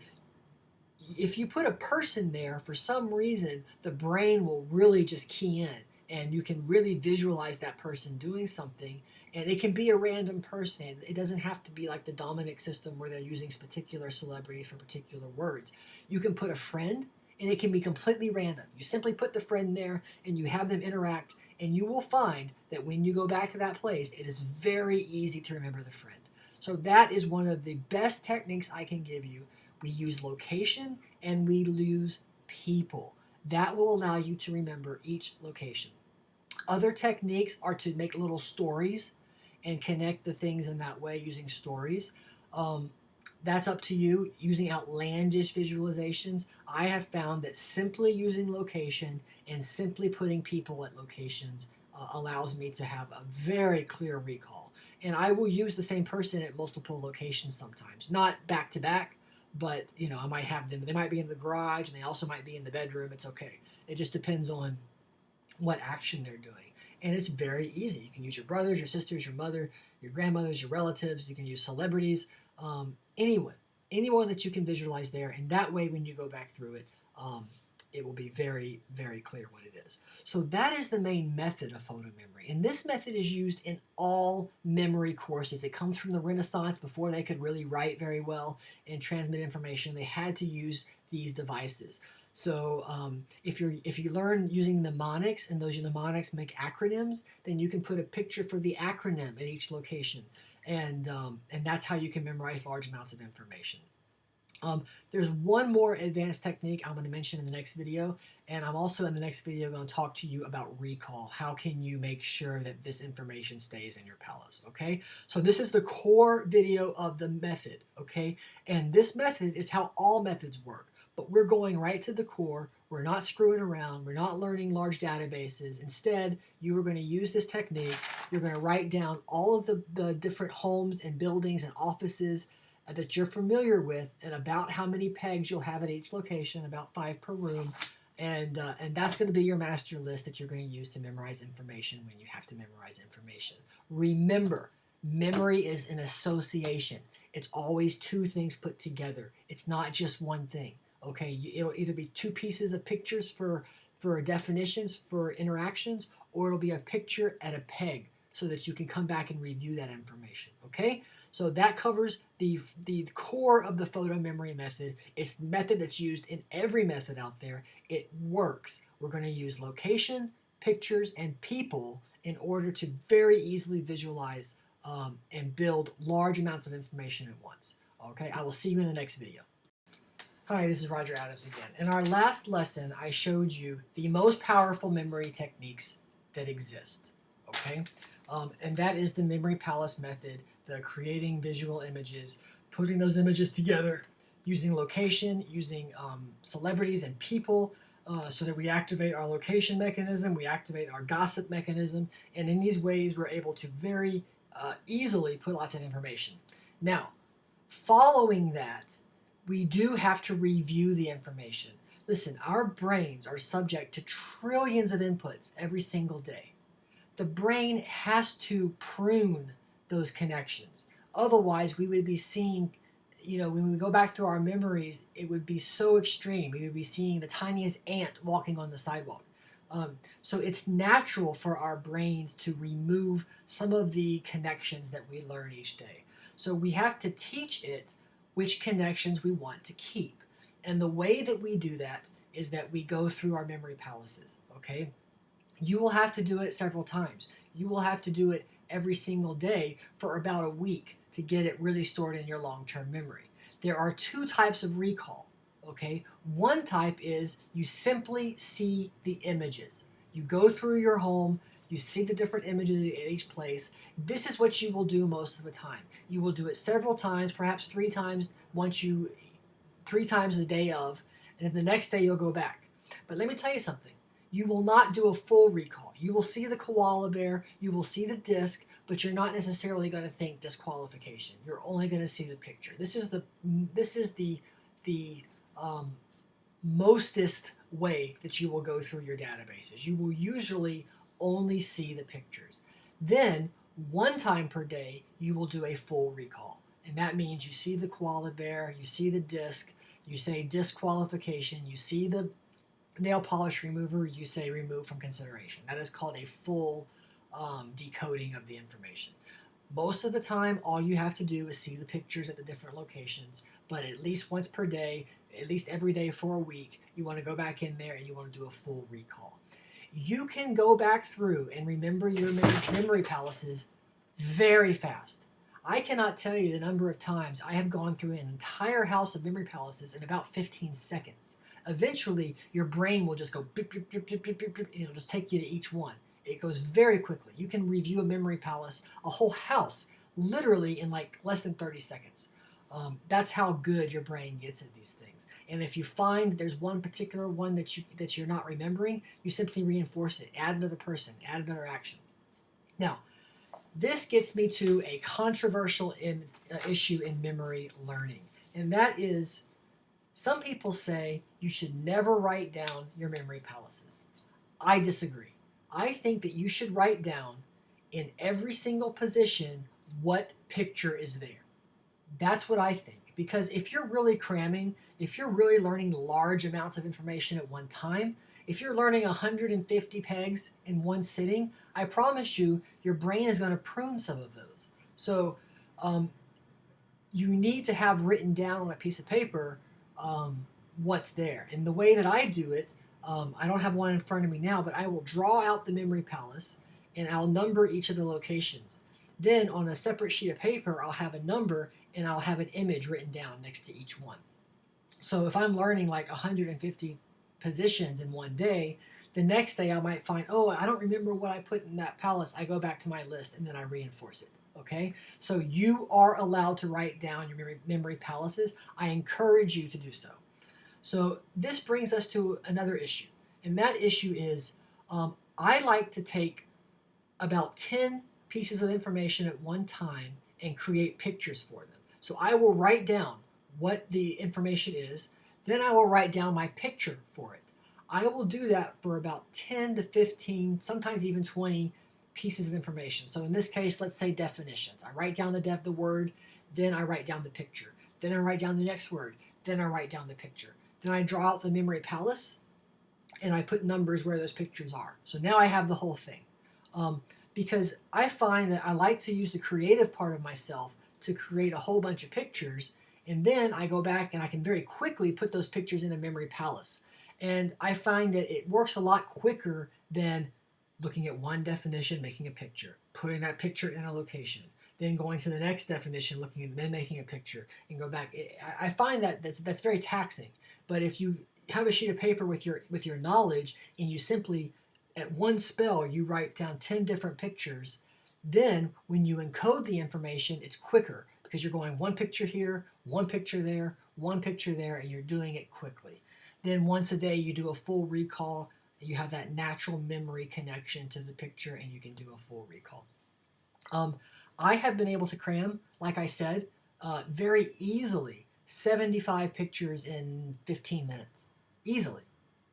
S1: if you put a person there, for some reason, the brain will really just key in, and you can really visualize that person doing something. And it can be a random person. It doesn't have to be like the Dominic system where they're using particular celebrities for particular words. You can put a friend, and it can be completely random. You simply put the friend there, and you have them interact, and you will find that when you go back to that place, it is very easy to remember the friend. So that is one of the best techniques I can give you. We use location, and we use people. That will allow you to remember each location. Other techniques are to make little stories and connect the things in that way using stories. That's up to you. Using outlandish visualizations, I have found that simply using location and simply putting people at locations allows me to have a very clear recall. And I will use the same person at multiple locations sometimes, not back to back, but I might have them. They might be in the garage and they also might be in the bedroom. It's okay. It just depends on what action they're doing. And it's very easy. You can use your brothers, your sisters, your mother, your grandmothers, your relatives. You can use celebrities, anyone that you can visualize there. And that way, when you go back through it, it will be very, very clear what it is. So that is the main method of photo memory. And this method is used in all memory courses. It comes from the Renaissance. Before they could really write very well and transmit information, they had to use these devices. So if you learn using mnemonics and those mnemonics make acronyms, then you can put a picture for the acronym at each location. and that's how you can memorize large amounts of information. There's one more advanced technique I'm going to mention in the next video, and I'm also in the next video going to talk to you about recall. How can you make sure that this information stays in your palace, okay? So this is the core video of the method, okay? And this method is how all methods work, but we're going right to the core. We're not screwing around. We're not learning large databases. Instead, you are going to use this technique. You're going to write down all of the different homes and buildings and offices that you're familiar with, and about how many pegs you'll have at each location, about 5 per room, and that's going to be your master list that you're going to use to memorize information when you have to memorize information. Remember, memory is an association. It's always two things put together. It's not just one thing. Okay, it'll either be two pieces of pictures for definitions for interactions, or it'll be a picture and a peg so that you can come back and review that information. Okay. So that covers the core of the photo memory method. It's the method that's used in every method out there. It works. We're going to use location, pictures, and people in order to very easily visualize and build large amounts of information at once. Okay, I will see you in the next video. Hi, this is Roger Adams again. In our last lesson, I showed you the most powerful memory techniques that exist. Okay, and that is the memory palace method, the creating visual images, putting those images together, using location, using celebrities and people, so that we activate our location mechanism, we activate our gossip mechanism, and in these ways we're able to very easily put lots of information. Now, following that, we do have to review the information. Listen, our brains are subject to trillions of inputs every single day. The brain has to prune those connections. Otherwise, we would be seeing, when we go back through our memories, it would be so extreme. We would be seeing the tiniest ant walking on the sidewalk. So it's natural for our brains to remove some of the connections that we learn each day. So we have to teach it which connections we want to keep. And the way that we do that is that we go through our memory palaces, okay? You will have to do it several times. You will have to do it every single day for about a week to get it really stored in your long-term memory. There are two types of recall, okay? One type is you simply see the images. You go through your home, you see the different images at each place. This is what you will do most of the time. You will do it several times, perhaps 3 times, 3 times the day of, and then the next day you'll go back. But let me tell you something. You will not do a full recall. You will see the koala bear, you will see the disc, but you're not necessarily going to think disqualification. You're only going to see the picture. This is the mostest way that you will go through your databases. You will usually only see the pictures. Then, 1 time per day, you will do a full recall. And that means you see the koala bear, you see the disc, you say disqualification, you see the nail polish remover, you say remove from consideration. That is called a full decoding of the information. Most of the time, all you have to do is see the pictures at the different locations, but at least once per day, at least every day for a week, you want to go back in there and you want to do a full recall. You can go back through and remember your memory palaces very fast. I cannot tell you the number of times I have gone through an entire house of memory palaces in about 15 seconds. Eventually, your brain will just go beep, beep, beep, beep, beep, beep, beep, and it'll just take you to each one. It goes very quickly. You can review a memory palace, a whole house, literally in like less than 30 seconds. That's how good your brain gets at these things. And if you find there's one particular one that you're not remembering, you simply reinforce it. Add another person, add another action. Now, this gets me to a controversial issue in memory learning, and that is some people say you should never write down your memory palaces. I disagree. I think that you should write down in every single position what picture is there. That's what I think. Because if you're really cramming, if you're really learning large amounts of information at one time, if you're learning 150 pegs in one sitting, I promise you, your brain is going to prune some of those. So you need to have written down on a piece of paper what's there. And the way that I do it, I don't have one in front of me now, but I will draw out the memory palace and I'll number each of the locations. Then on a separate sheet of paper, I'll have a number and I'll have an image written down next to each one. So if I'm learning like 150 positions in one day, the next day I might find, oh, I don't remember what I put in that palace. I go back to my list and then I reinforce it. Okay, so you are allowed to write down your memory palaces. I encourage you to do so. So this brings us to another issue, and that issue is I like to take about 10 pieces of information at one time and create pictures for them. So I will write down what the information is, then I will write down my picture for it. I will do that for about 10 to 15, sometimes even 20 pieces of information. So in this case, let's say definitions. I write down the word, then I write down the picture. Then I write down the next word, then I write down the picture. Then I draw out the memory palace, and I put numbers where those pictures are. So now I have the whole thing. Because I find that I like to use the creative part of myself to create a whole bunch of pictures, and then I go back and I can very quickly put those pictures in a memory palace. And I find that it works a lot quicker than looking at one definition, making a picture, putting that picture in a location, then going to the next definition, looking at then making a picture, and go back. I find that that's very taxing. But if you have a sheet of paper with your knowledge, and you simply at one spell you write down 10 different pictures, then when you encode the information, it's quicker because you're going one picture here, one picture there, one picture there, and you're doing it quickly. Then once a day you do a full recall. You have that natural memory connection to the picture, and you can do a full recall. I have been able to cram, like I said, very easily 75 pictures in 15 minutes. Easily.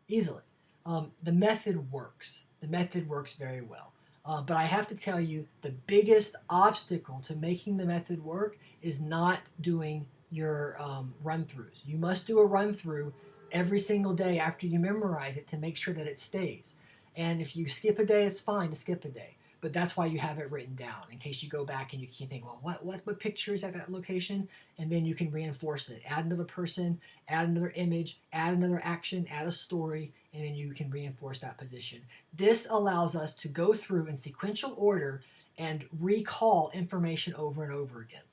S1: The method works. The method works very well. But I have to tell you, the biggest obstacle to making the method work is not doing your run-throughs. You must do a run-through every single day after you memorize it to make sure that it stays. And if you skip a day, it's fine to skip a day. But that's why you have it written down, in case you go back and you can think, well, what picture is at that location? And then you can reinforce it. Add another person, add another image, add another action, add a story, and then you can reinforce that position. This allows us to go through in sequential order and recall information over and over again.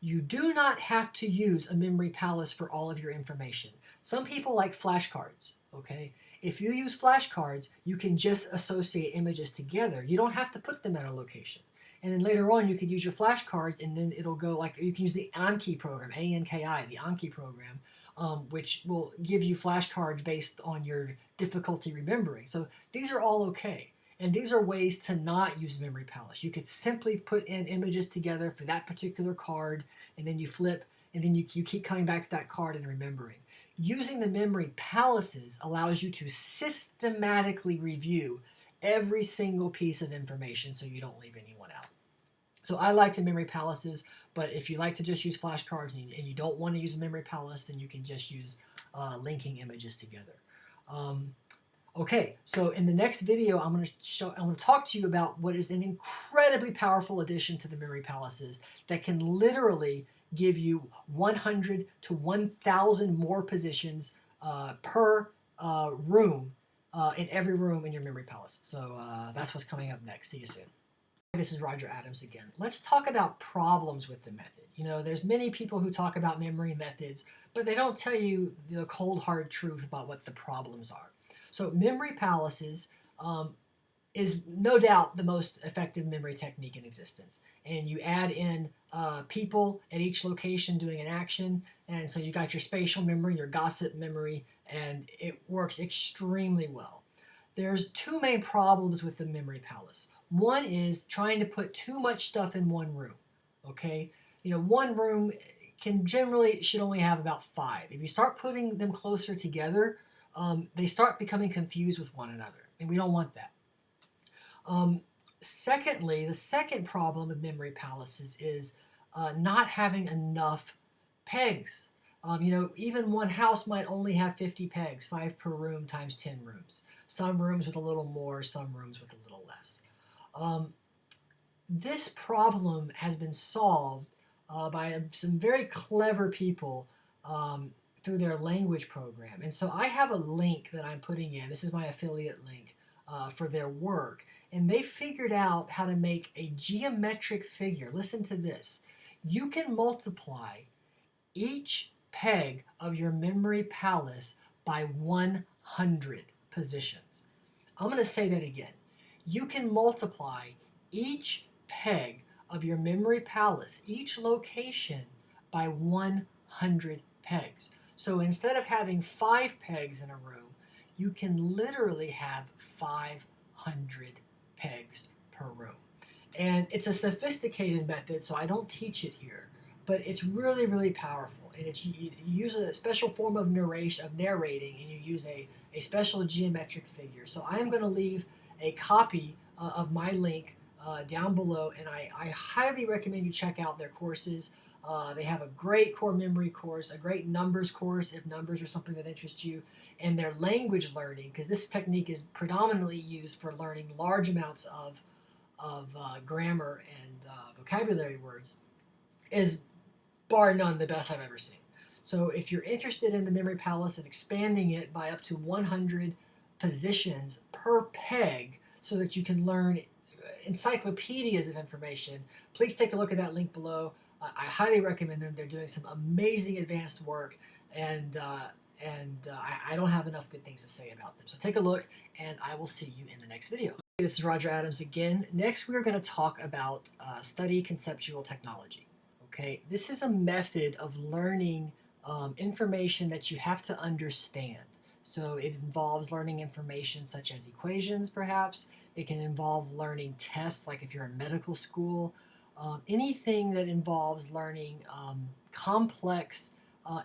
S1: You do not have to use a memory palace for all of your information. Some people like flashcards, okay? If you use flashcards, you can just associate images together. You don't have to put them at a location. And then later on, you could use your flashcards, and then it'll go like, you can use the Anki program, A-N-K-I, the Anki program, which will give you flashcards based on your difficulty remembering. So these are all okay. And these are ways to not use memory palace. You could simply put in images together for that particular card, and then you flip, and then you keep coming back to that card and remembering. Using the memory palaces allows you to systematically review every single piece of information so you don't leave anyone out. So I like the memory palaces, but if you like to just use flashcards and you don't want to use a memory palace, then you can just use linking images together. Okay, so in the next video, I'm going to talk to you about what is an incredibly powerful addition to the memory palaces that can literally give you 100 to 1,000 more positions per room in every room in your memory palace. So that's what's coming up next. See you soon. This is Roger Adams again. Let's talk about problems with the method. You know, there's many people who talk about memory methods, but they don't tell you the cold hard truth about what the problems are. So memory palaces is no doubt the most effective memory technique in existence. And you add in people at each location doing an action. And so you got your spatial memory, your gossip memory, and it works extremely well. There's two main problems with the memory palace. One is trying to put too much stuff in one room, okay? You know, one room should only have about 5. If you start putting them closer together, they start becoming confused with one another, and we don't want that. Secondly, the second problem with memory palaces is not having enough pegs. You know, even one house might only have 50 pegs, 5 per room times 10 rooms. Some rooms with a little more, some rooms with a little less. This problem has been solved by some very clever people through their language program. And so I have a link that I'm putting in. This is my affiliate link for their work. And they figured out how to make a geometric figure. Listen to this. You can multiply each peg of your memory palace by 100 positions. I'm going to say that again. You can multiply each peg of your memory palace, each location, by 100 pegs. So instead of having 5 pegs in a room, you can literally have 500 pegs per room. And it's a sophisticated method, so I don't teach it here, but it's really, really powerful. And it's, you use a special form of narrating, and you use a special geometric figure. So I am going to leave a copy of my link down below, and I highly recommend you check out their courses. They have a great core memory course, a great numbers course if numbers are something that interests you, and their language learning, because this technique is predominantly used for learning large amounts of grammar and vocabulary words, is bar none the best I've ever seen. So if you're interested in the memory palace and expanding it by up to 100 positions per peg so that you can learn encyclopedias of information, please take a look at that link below. I highly recommend them. They're doing some amazing advanced work, and I don't have enough good things to say about them. So take a look, and I will see you in the next video. This is Roger Adams again. Next, we're going to talk about study conceptual technology. Okay, this is a method of learning information that you have to understand. So it involves learning information such as equations, perhaps. It can involve learning tests, like if you're in medical school. Anything that involves learning complex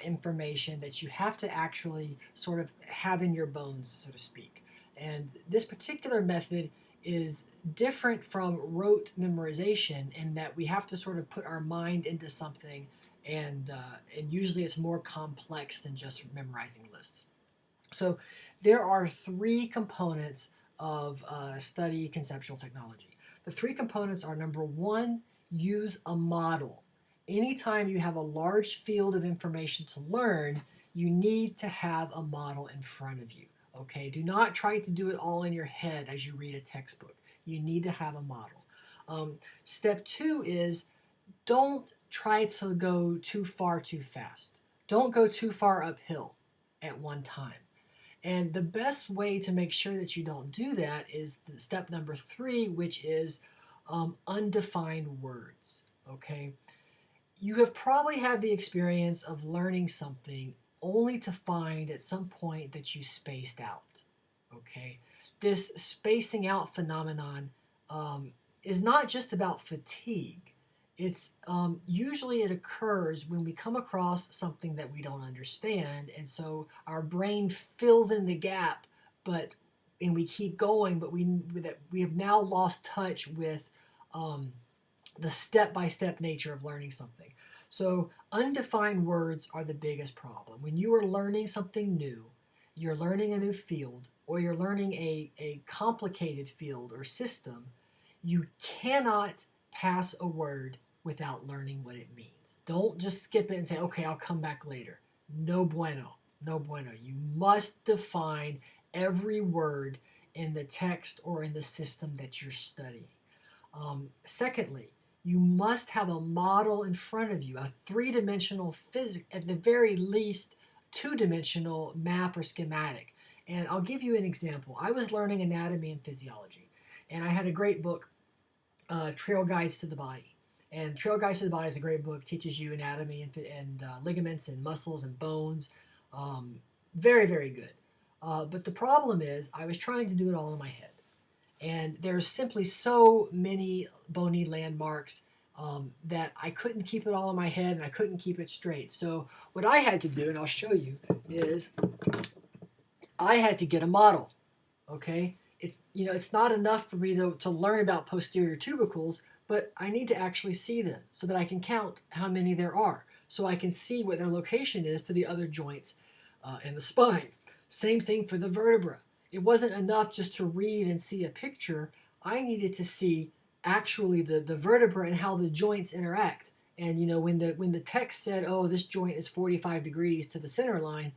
S1: information that you have to actually sort of have in your bones, so to speak. And this particular method is different from rote memorization in that we have to sort of put our mind into something, and usually it's more complex than just memorizing lists. So there are 3 components of study conceptual technology. The 3 components are: number 1, use a model. Anytime you have a large field of information to learn, you need to have a model in front of you. Okay, do not try to do it all in your head as you read a textbook. You need to have a model. Step 2 is don't try to go too far too fast. Don't go too far uphill at one time. And the best way to make sure that you don't do that is step number 3, which is undefined words. Okay, you have probably had the experience of learning something only to find at some point that you spaced out. Okay, this spacing out phenomenon is not just about fatigue. It's usually it occurs when we come across something that we don't understand, and so our brain fills in the gap, and we keep going, but we have now lost touch with the step-by-step nature of learning something. So undefined words are the biggest problem. When you are learning something new, you're learning a new field, or you're learning a complicated field or system, you cannot pass a word without learning what it means. Don't just skip it and say, okay, I'll come back later. No bueno. No bueno. You must define every word in the text or in the system that you're studying. Secondly, you must have a model in front of you, a 3-dimensional at the very least 2-dimensional map or schematic. And I'll give you an example. I was learning anatomy and physiology, and I had a great book, Trail Guides to the Body. And Trail Guides to the Body is a great book, teaches you anatomy and ligaments and muscles and bones. Very, very good. But the problem is I was trying to do it all in my head. And there's simply so many bony landmarks that I couldn't keep it all in my head, and I couldn't keep it straight. So what I had to do, and I'll show you, is I had to get a model. Okay, it's not enough for me to learn about posterior tubercles, but I need to actually see them so that I can count how many there are, so I can see what their location is to the other joints in the spine. Same thing for the vertebra. It wasn't enough just to read and see a picture. I needed to see actually the vertebra and how the joints interact. And when the text said, oh, this joint is 45 degrees to the center line,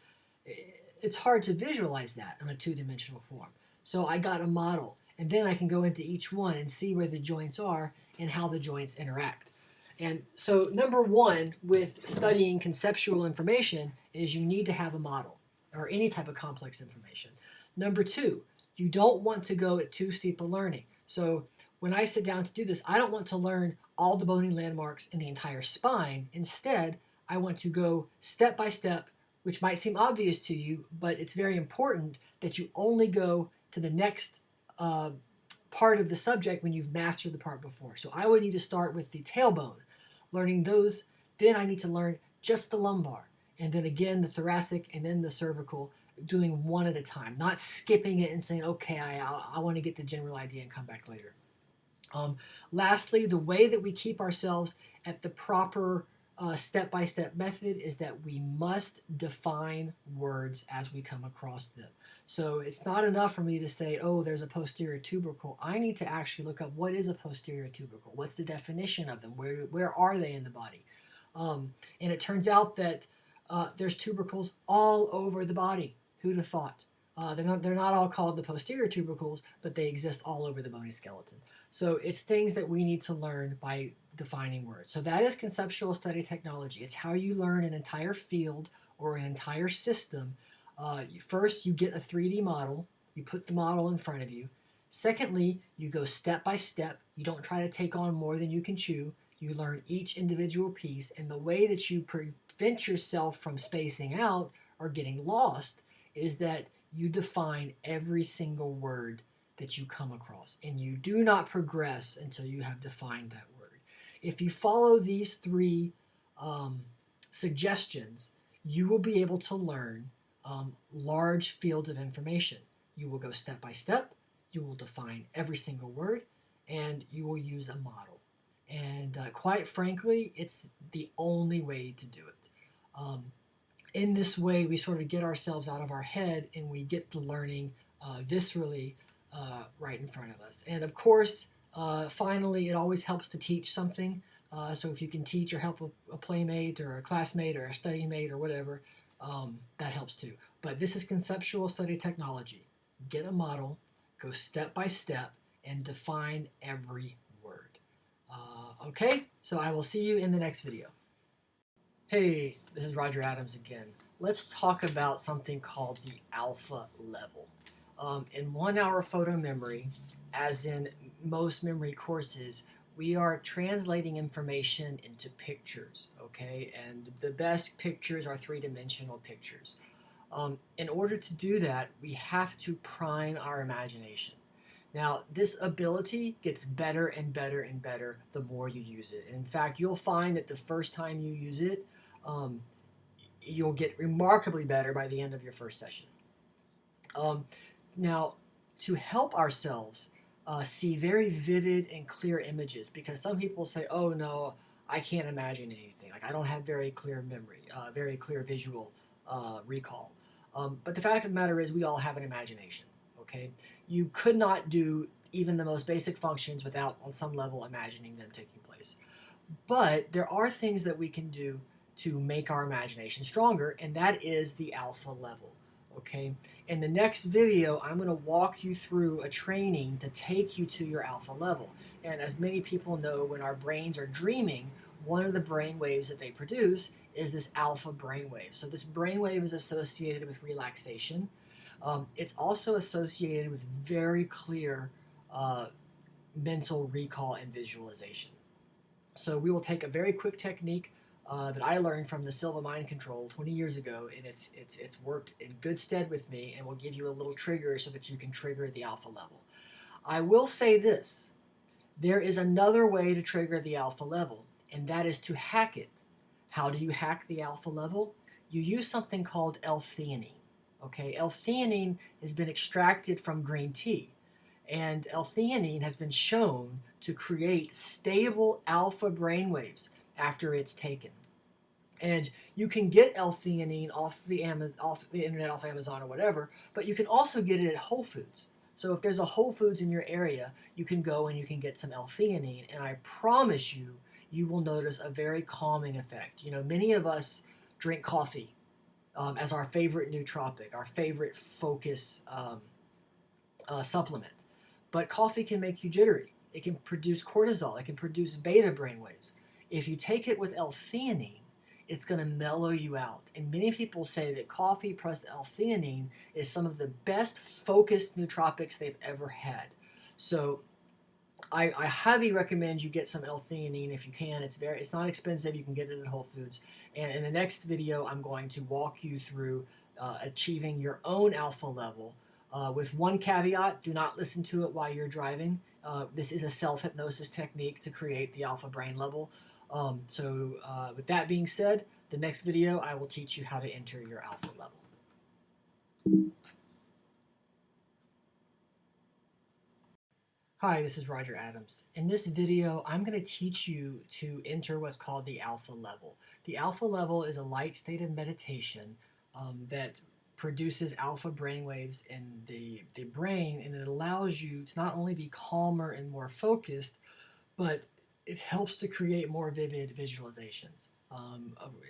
S1: it's hard to visualize that in a 2-dimensional form. So I got a model, and then I can go into each one and see where the joints are and how the joints interact. And so number one with studying conceptual information is you need to have a model or any type of complex information. Number two, you don't want to go at too steep a learning. So when I sit down to do this, I don't want to learn all the bony landmarks in the entire spine. Instead, I want to go step by step, which might seem obvious to you, but it's very important that you only go to the next part of the subject when you've mastered the part before. So I would need to start with the tailbone, learning those. Then I need to learn just the lumbar, and then again the thoracic, and then the cervical, doing one at a time, not skipping it and saying, okay, I want to get the general idea and come back later. Lastly, the way that we keep ourselves at the proper step-by-step method is that we must define words as we come across them. So it's not enough for me to say, oh, there's a posterior tubercle. I need to actually look up what is a posterior tubercle. What's the definition of them? Where are they in the body? And it turns out that there's tubercles all over the body. Who'd have thought? They're not all called the posterior tubercles, but they exist all over the bony skeleton. So it's things that we need to learn by defining words. So that is conceptual study technology. It's how you learn an entire field or an entire system. First, you get a 3D model. You put the model in front of you. Secondly, you go step by step. You don't try to take on more than you can chew. You learn each individual piece. And the way that you prevent yourself from spacing out or getting lost is that you define every single word that you come across, and you do not progress until you have defined that word. If you follow these three suggestions, you will be able to learn large fields of information. You will go step by step, you will define every single word, and you will use a model. And quite frankly, it's the only way to do it. In this way, we sort of get ourselves out of our head and we get the learning viscerally right in front of us. And of course, finally, it always helps to teach something. So if you can teach or help a playmate or a classmate or a study mate or whatever, that helps too. But this is conceptual study technology. Get a model, go step by step, and define every word. Okay, so I will see you in the next video. Hey, this is Roger Adams again. Let's talk about something called the alpha level. In 1 hour photo memory, as in most memory courses, we are translating information into pictures, okay? And the best pictures are three-dimensional pictures. In order to do that, we have to prime our imagination. Now, this ability gets better and better and better the more you use it. In fact, you'll find that the first time you use it, you'll get remarkably better by the end of your first session. Now, to help ourselves see very vivid and clear images, because some people say, oh no, I can't imagine anything. Like I don't have very clear memory, very clear visual recall. But the fact of the matter is we all have an imagination, okay? You could not do even the most basic functions without, on some level, imagining them taking place. But there are things that we can do to make our imagination stronger, and that is the alpha level. Okay, in the next video, I'm going to walk you through a training to take you to your alpha level. And as many people know, when our brains are dreaming, one of the brain waves that they produce is this alpha brainwave. So this brainwave is associated with relaxation. It's also associated with very clear mental recall and visualization. So we will take a very quick technique that I learned from the Silva Mind Control 20 years ago, and it's worked in good stead with me, and will give you a little trigger so that you can trigger the alpha level. I will say this, there is another way to trigger the alpha level, and that is to hack it. How do you hack the alpha level? You use something called L-theanine. Okay, L-theanine has been extracted from green tea, and L-theanine has been shown to create stable alpha brainwaves after it's taken. And you can get L-theanine off the internet, off Amazon or whatever, but you can also get it at Whole Foods. So if there's a Whole Foods in your area, you can go and you can get some L-theanine, and I promise you, you will notice a very calming effect. You know, many of us drink coffee as our favorite nootropic, our favorite focus supplement. But coffee can make you jittery. It can produce cortisol. It can produce beta brainwaves. If you take it with L-theanine, it's going to mellow you out. And many people say that coffee plus L-theanine is some of the best focused nootropics they've ever had. So I highly recommend you get some L-theanine if you can. It's not expensive. You can get it at Whole Foods. And in the next video, I'm going to walk you through achieving your own alpha level. With one caveat: do not listen to it while you're driving. This is a self-hypnosis technique to create the alpha brain level. With that being said, the next video I will teach you how to enter your alpha level. Hi, this is Roger Adams. In this video, I'm going to teach you to enter what's called the alpha level. The alpha level is a light state of meditation that produces alpha brainwaves in the brain, and it allows you to not only be calmer and more focused, but it helps to create more vivid visualizations.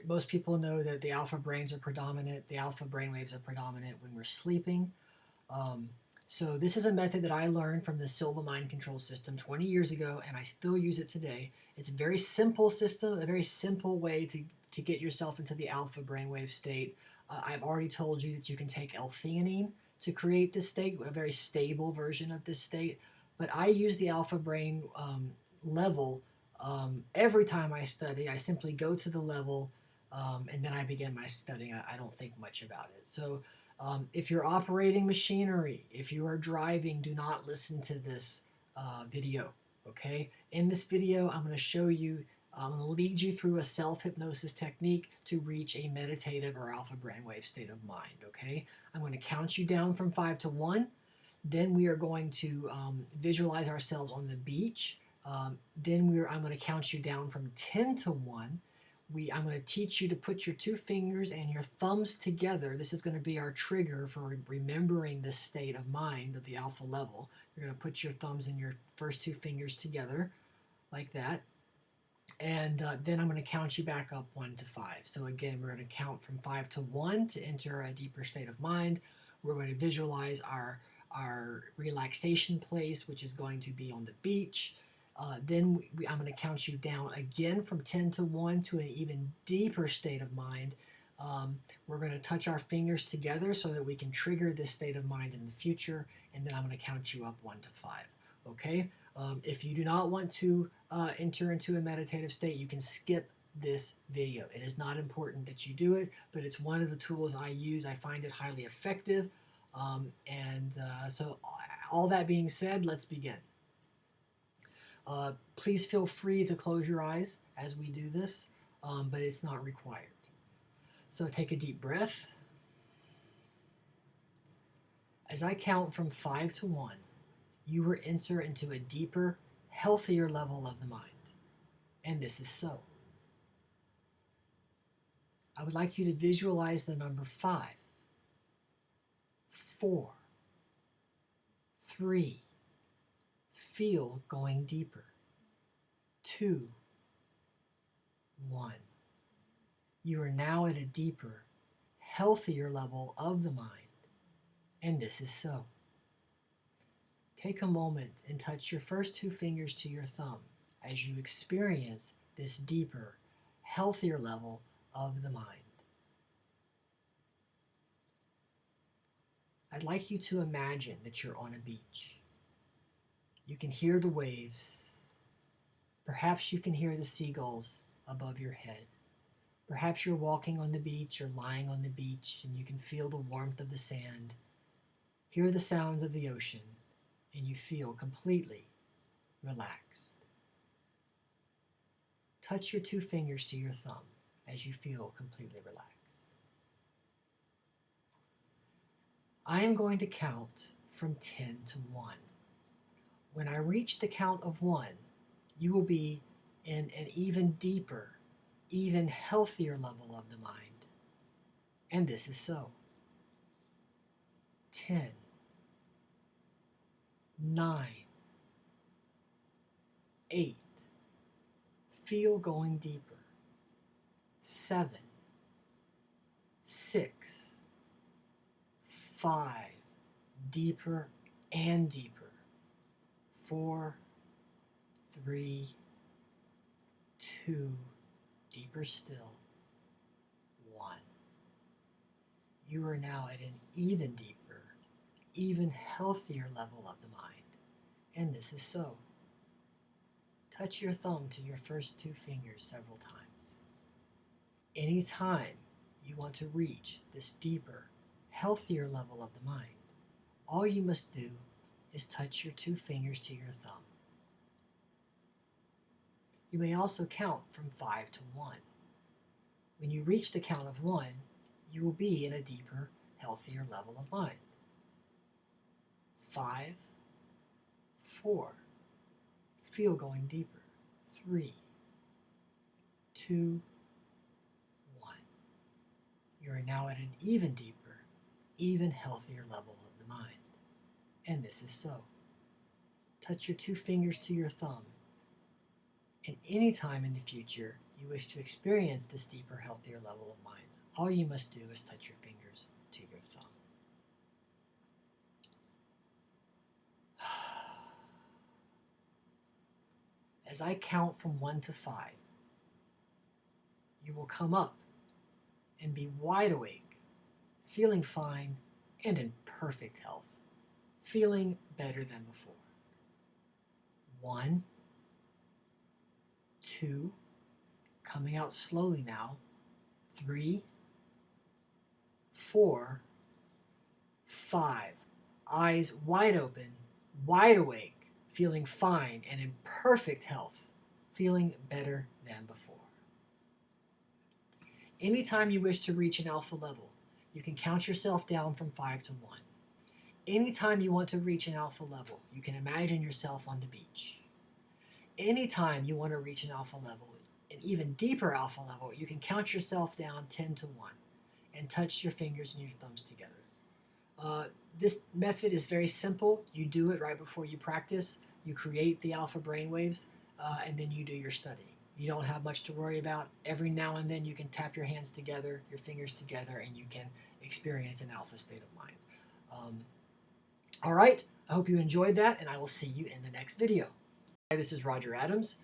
S1: Most people know that the alpha brains are predominant, the alpha brainwaves are predominant when we're sleeping. So this is a method that I learned from the Silva mind control system 20 years ago, and I still use it today. It's a very simple system, a very simple way to get yourself into the alpha brainwave state. I've already told you that you can take L-theanine to create this state, a very stable version of this state. But I use the alpha brain level every time I study. I simply go to the level and then I begin my studying. I don't think much about it. So if you're operating machinery, if you are driving, do not listen to this video, okay? In this video, I'm going to show you, I'm going to lead you through a self-hypnosis technique to reach a meditative or alpha brainwave state of mind, okay? I'm going to count you down from 5 to 1. Then we are going to visualize ourselves on the beach. I'm going to count you down from 10 to 1. I'm going to teach you to put your 2 fingers and your thumbs together. This is going to be our trigger for remembering this state of mind of the alpha level. You're going to put your thumbs and your first 2 fingers together like that. And then I'm going to count you back up 1 to 5. So again, we're going to count from 5 to 1 to enter a deeper state of mind. We're going to visualize our relaxation place, which is going to be on the beach. I'm going to count you down again from 10 to 1 to an even deeper state of mind. We're going to touch our fingers together so that we can trigger this state of mind in the future, and then I'm going to count you up 1 to 5. Okay? If you do not want to enter into a meditative state, you can skip this video. It is not important that you do it, but it's one of the tools I use. I find it highly effective. So all that being said, let's begin. Please feel free to close your eyes as we do this, but it's not required. So take a deep breath. As I count from 5 to 1, you will enter into a deeper, healthier level of the mind. And this is so. I would like you to visualize the number 5, 4, 3, feel going deeper, 2, 1. You are now at a deeper, healthier level of the mind, and this is so. Take a moment and touch your first 2 fingers to your thumb as you experience this deeper, healthier level of the mind. I'd like you to imagine that you're on a beach. You can hear the waves. Perhaps you can hear the seagulls above your head. Perhaps you're walking on the beach or lying on the beach and you can feel the warmth of the sand, hear the sounds of the ocean, and you feel completely relaxed. Touch your 2 fingers to your thumb as you feel completely relaxed. I am going to count from 10 to 1. When I reach the count of 1, you will be in an even deeper, even healthier level of the mind. And this is so. 10, 9, 8, feel going deeper. 7, 6, 5, deeper and deeper. 4, 3, 2, deeper still. 1. You are now at an even deeper, even healthier level of the mind. And this is so. Touch your thumb to your first 2 fingers several times. Anytime you want to reach this deeper, healthier level of the mind, all you must do is touch your 2 fingers to your thumb. You may also count from 5 to 1. When you reach the count of 1, you will be in a deeper, healthier level of mind. 5, 4, feel going deeper. 3, 2, 1. You are now at an even deeper, even healthier level of the mind. And this is so. Touch your 2 fingers to your thumb. And any time in the future you wish to experience this deeper, healthier level of mind, all you must do is touch your fingers to your thumb. As I count from 1 to 5, you will come up and be wide awake, feeling fine and in perfect health, feeling better than before. 1, 2, coming out slowly now. 3, 4, 5, eyes wide open, wide awake, feeling fine and in perfect health, feeling better than before. Anytime you wish to reach an alpha level, you can count yourself down from 5 to 1. Anytime you want to reach an alpha level, you can imagine yourself on the beach. Anytime you want to reach an alpha level, an even deeper alpha level, you can count yourself down 10 to 1 and touch your fingers and your thumbs together. This method is very simple. You do it right before you practice. You create the alpha brainwaves, and then you do your studying. You don't have much to worry about. Every now and then you can tap your hands together, your fingers together, and you can experience an alpha state of mind. All right, I hope you enjoyed that, and I will see you in the next video. Hi, this is Roger Adams.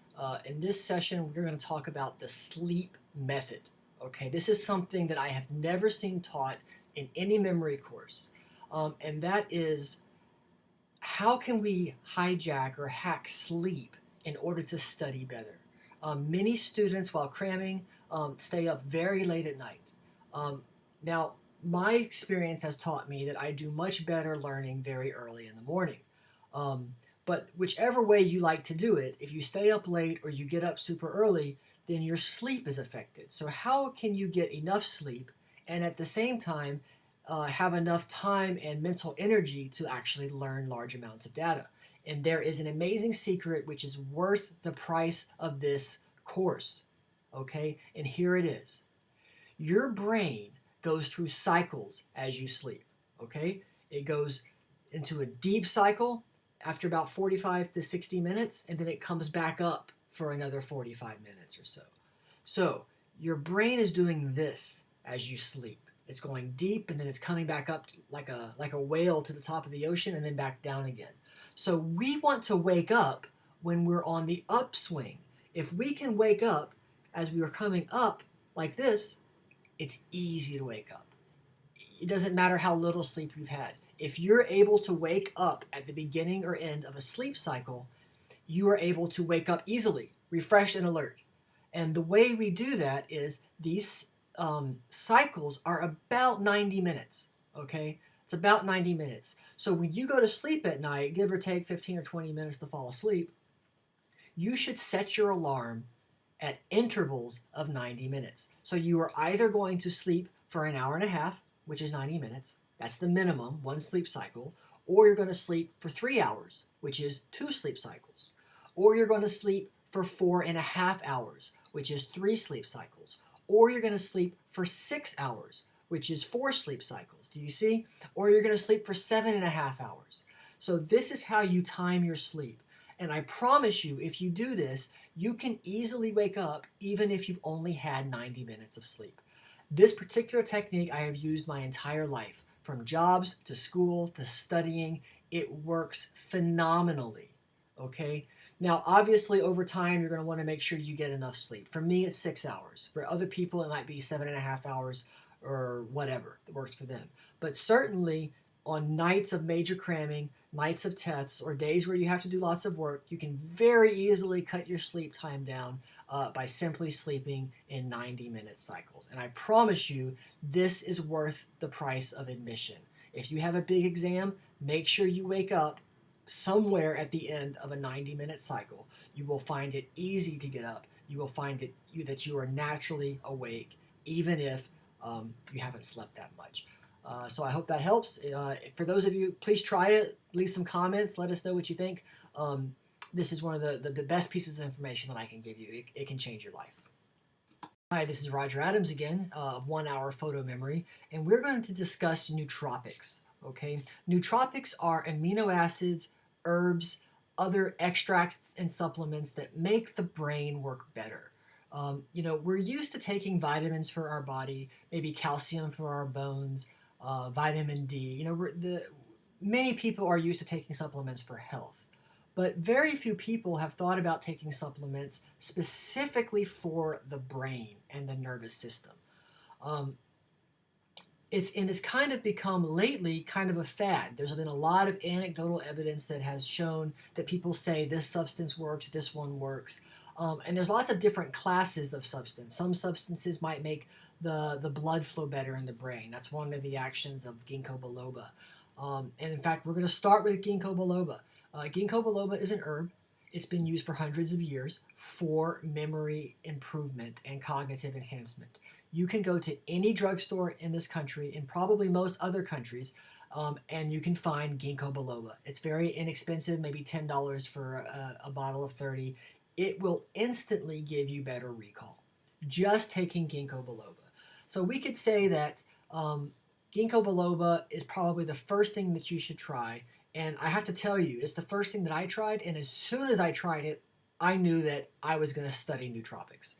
S1: In this session, we're going to talk about the sleep method. Okay, this is something that I have never seen taught in any memory course, and that is how can we hijack or hack sleep in order to study better. Many students, while cramming, stay up very late at night. Now, my experience has taught me that I do much better learning very early in the morning. But whichever way you like to do it, if you stay up late or you get up super early, then your sleep is affected. So how can you get enough sleep and at the same time have enough time and mental energy to actually learn large amounts of data? And there is an amazing secret which is worth the price of this course, okay? And here it is. Your brain goes through cycles as you sleep, okay? It goes into a deep cycle after about 45 to 60 minutes, and then it comes back up for another 45 minutes or so. So your brain is doing this as you sleep. It's going deep, and then it's coming back up like a whale to the top of the ocean and then back down again. So we want to wake up when we're on the upswing. If we can wake up as we are coming up like this, it's easy to wake up. It doesn't matter how little sleep you've had. If you're able to wake up at the beginning or end of a sleep cycle, you are able to wake up easily, refreshed and alert. And the way we do that is these cycles are about 90 minutes, okay? It's about 90 minutes. So when you go to sleep at night, give or take 15 or 20 minutes to fall asleep, you should set your alarm at intervals of 90 minutes. So you are either going to sleep for an hour and a half, which is 90 minutes, that's the minimum, 1 sleep cycle, or you're going to sleep for 3 hours, which is 2 sleep cycles, or you're going to sleep for 4.5 hours, which is 3 sleep cycles, or you're going to sleep for 6 hours, which is 4 sleep cycles. Do you see? Or you're going to sleep for 7.5 hours. So this is how you time your sleep. And I promise you, if you do this, you can easily wake up even if you've only had 90 minutes of sleep. This particular technique I have used my entire life, from jobs to school to studying. It works phenomenally, okay? Now, obviously, over time, you're going to want to make sure you get enough sleep. For me, it's 6 hours. For other people, it might be 7.5 hours or whatever that works for them. But certainly, on nights of major cramming, nights of tests, or days where you have to do lots of work, you can very easily cut your sleep time down by simply sleeping in 90-minute cycles. And I promise you, this is worth the price of admission. If you have a big exam, make sure you wake up somewhere at the end of a 90-minute cycle. You will find it easy to get up. You will find that you are naturally awake, even if you haven't slept that much. So I hope that helps. For those of you, please try it. Leave some comments. Let us know what you think. This is one of the best pieces of information that I can give you. It can change your life. Hi, this is Roger Adams again of 1 Hour Photo Memory, and we're going to discuss nootropics. Okay, nootropics are amino acids, herbs, other extracts and supplements that make the brain work better. We're used to taking vitamins for our body, maybe calcium for our bones, vitamin D. Many people are used to taking supplements for health. But very few people have thought about taking supplements specifically for the brain and the nervous system. It's kind of become lately kind of a fad. There's been a lot of anecdotal evidence that has shown that people say this substance works, this one works. And there's lots of different classes of substance. Some substances might make the blood flow better in the brain. That's one of the actions of ginkgo biloba. And in fact, we're going to start with ginkgo biloba. Ginkgo biloba is an herb. It's been used for hundreds of years for memory improvement and cognitive enhancement. You can go to any drugstore in this country and probably most other countries, and you can find ginkgo biloba. It's very inexpensive, maybe $10 for a bottle of 30. It will instantly give you better recall, just taking ginkgo biloba. So we could say that ginkgo biloba is probably the first thing that you should try. And I have to tell you, it's the first thing that I tried, and as soon as I tried it, I knew that I was going to study nootropics.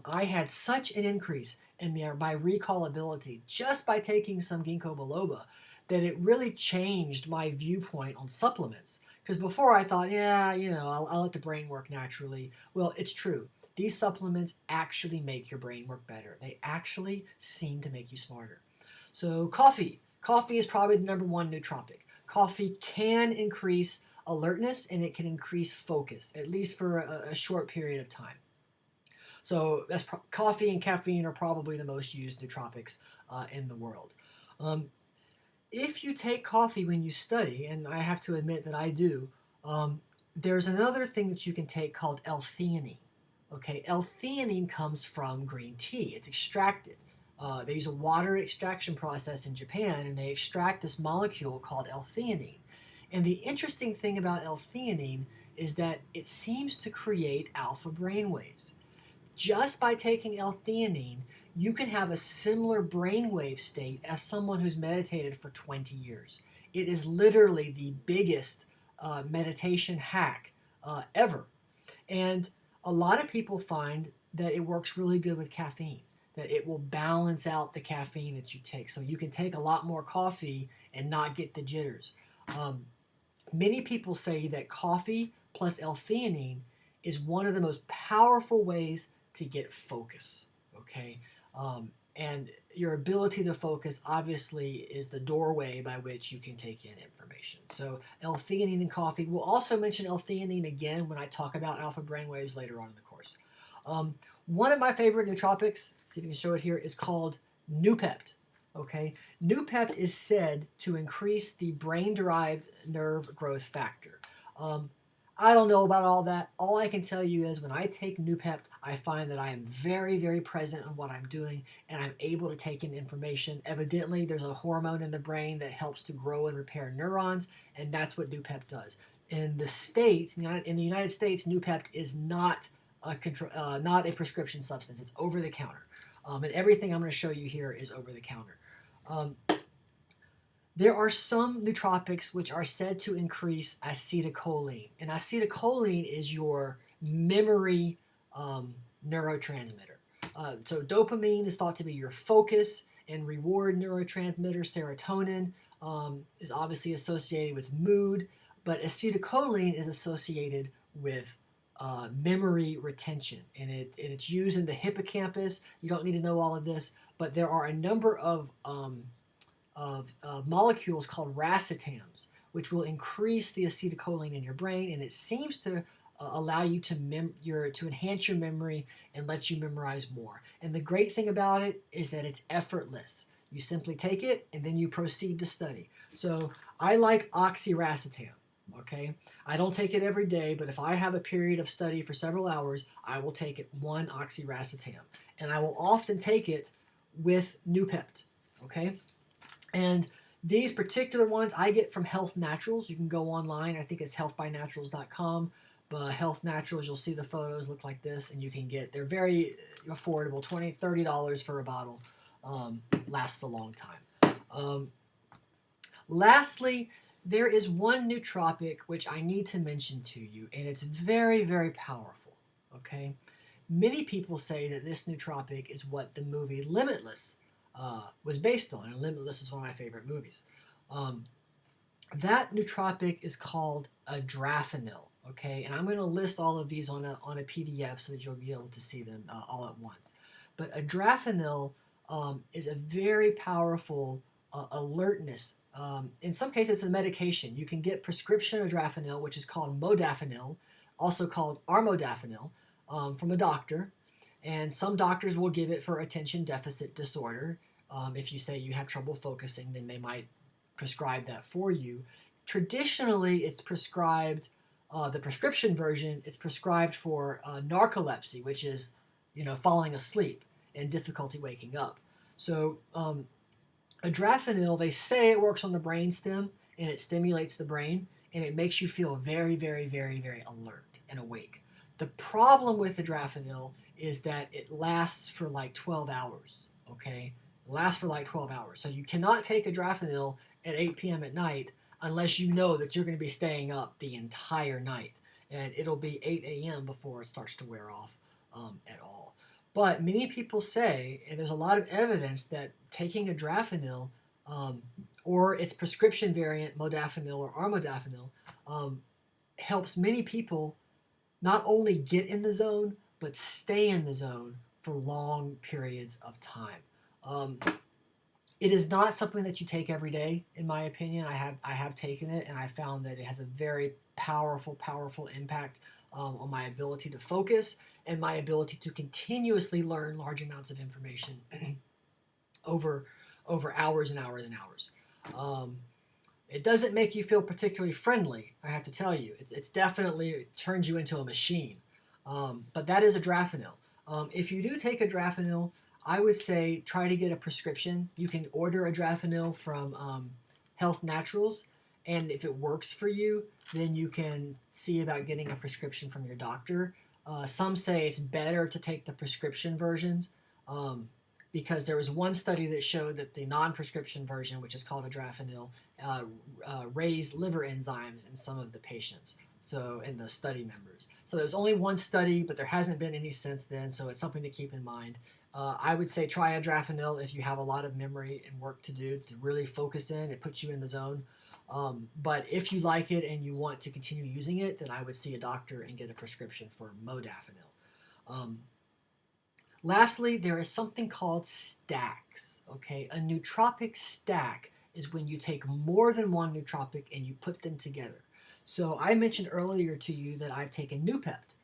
S1: I had such an increase in my recall ability just by taking some ginkgo biloba that it really changed my viewpoint on supplements. Because before I thought, yeah, I'll let the brain work naturally. Well, it's true. These supplements actually make your brain work better. They actually seem to make you smarter. So coffee. Coffee is probably the number one nootropic. Coffee can increase alertness and it can increase focus, at least for a short period of time. So coffee and caffeine are probably the most used nootropics in the world. If you take coffee when you study, and I have to admit that I do, there's another thing that you can take called L-theanine. Okay, L-theanine comes from green tea. It's extracted. They use a water extraction process in Japan, and they extract this molecule called L-theanine. And the interesting thing about L-theanine is that it seems to create alpha brainwaves. Just by taking L-theanine, you can have a similar brainwave state as someone who's meditated for 20 years. It is literally the biggest meditation hack ever. And a lot of people find that it works really good with caffeine, that it will balance out the caffeine that you take. So you can take a lot more coffee and not get the jitters. Many people say that coffee plus L-theanine is one of the most powerful ways to get focus, okay? And your ability to focus obviously is the doorway by which you can take in information. So L-theanine in coffee. We'll also mention L-theanine again when I talk about alpha brainwaves later on in the course. One of my favorite nootropics, see if you can show it here, is called Noopept. Okay, Noopept is said to increase the brain-derived nerve growth factor. I don't know about all that. All I can tell you is when I take Noopept, I find that I am very, very present in what I'm doing, and I'm able to take in information. Evidently, there's a hormone in the brain that helps to grow and repair neurons, and that's what Noopept does. In the States, in the United States, Noopept is not a prescription substance. It's over the counter. And everything I'm going to show you here is over the counter. There are some nootropics which are said to increase acetylcholine. And acetylcholine is your memory neurotransmitter. So dopamine is thought to be your focus and reward neurotransmitter, serotonin. is obviously associated with mood, but acetylcholine is associated with memory retention, and it's used in the hippocampus. You don't need to know all of this, but there are a number of molecules called racetams, which will increase the acetylcholine in your brain, and it seems to allow you to to enhance your memory and let you memorize more. And the great thing about it is that it's effortless. You simply take it and then you proceed to study. So I like oxiracetam. Okay, I don't take it every day, but if I have a period of study for several hours, I will take it one oxiracetam, and I will often take it with Noopept. Okay, and these particular ones I get from Health Naturals. You can go online. I think it's healthbynaturals.com. But Health Naturals, you'll see the photos look like this, and you can get, they're very affordable, $20, $30 for a bottle. Lasts a long time. Lastly, there is one nootropic which I need to mention to you, and it's very, very powerful. Okay? Many people say that this nootropic is what the movie Limitless was based on, and Limitless is one of my favorite movies. That nootropic is called adrafinil. Okay, and I'm going to list all of these on a PDF so that you'll be able to see them all at once. But adrafinil is a very powerful alertness. In some cases, it's a medication. You can get prescription adrafinil, which is called modafinil, also called armodafinil, from a doctor. And some doctors will give it for attention deficit disorder. If you say you have trouble focusing, then they might prescribe that for you. Traditionally, it's prescribed, the prescription version, it's prescribed for narcolepsy, which is, falling asleep and difficulty waking up. So adrafinil, they say it works on the brain stem and it stimulates the brain and it makes you feel very, very, very, very alert and awake. The problem with adrafinil is that it lasts for like 12 hours, okay? It lasts for like 12 hours. So you cannot take adrafinil at 8 p.m. at night unless you know that you're going to be staying up the entire night. And it'll be 8 a.m. before it starts to wear off at all. But many people say, and there's a lot of evidence that taking adrafinil or its prescription variant, modafinil or armodafinil, helps many people not only get in the zone, but stay in the zone for long periods of time. It is not something that you take every day, in my opinion. I have taken it, and I found that it has a very powerful impact on my ability to focus and my ability to continuously learn large amounts of information over hours and hours and hours. It doesn't make you feel particularly friendly, I have to tell you. It's definitely, it turns you into a machine. But that is adrafinil. If you do take adrafinil, I would say try to get a prescription. You can order adrafinil from Health Naturals, and if it works for you, then you can see about getting a prescription from your doctor. Some say it's better to take the prescription versions because there was one study that showed that the non-prescription version, which is called adrafinil, raised liver enzymes in some of the patients, so in the study members. So there's only one study, but there hasn't been any since then, so it's something to keep in mind. I would say try adrafinil if you have a lot of memory and work to do to really focus in. It puts you in the zone. But if you like it and you want to continue using it, then I would see a doctor and get a prescription for modafinil. Lastly, there is something called stacks. Okay, a nootropic stack is when you take more than one nootropic and you put them together. So I mentioned earlier to you that I've taken Noopept,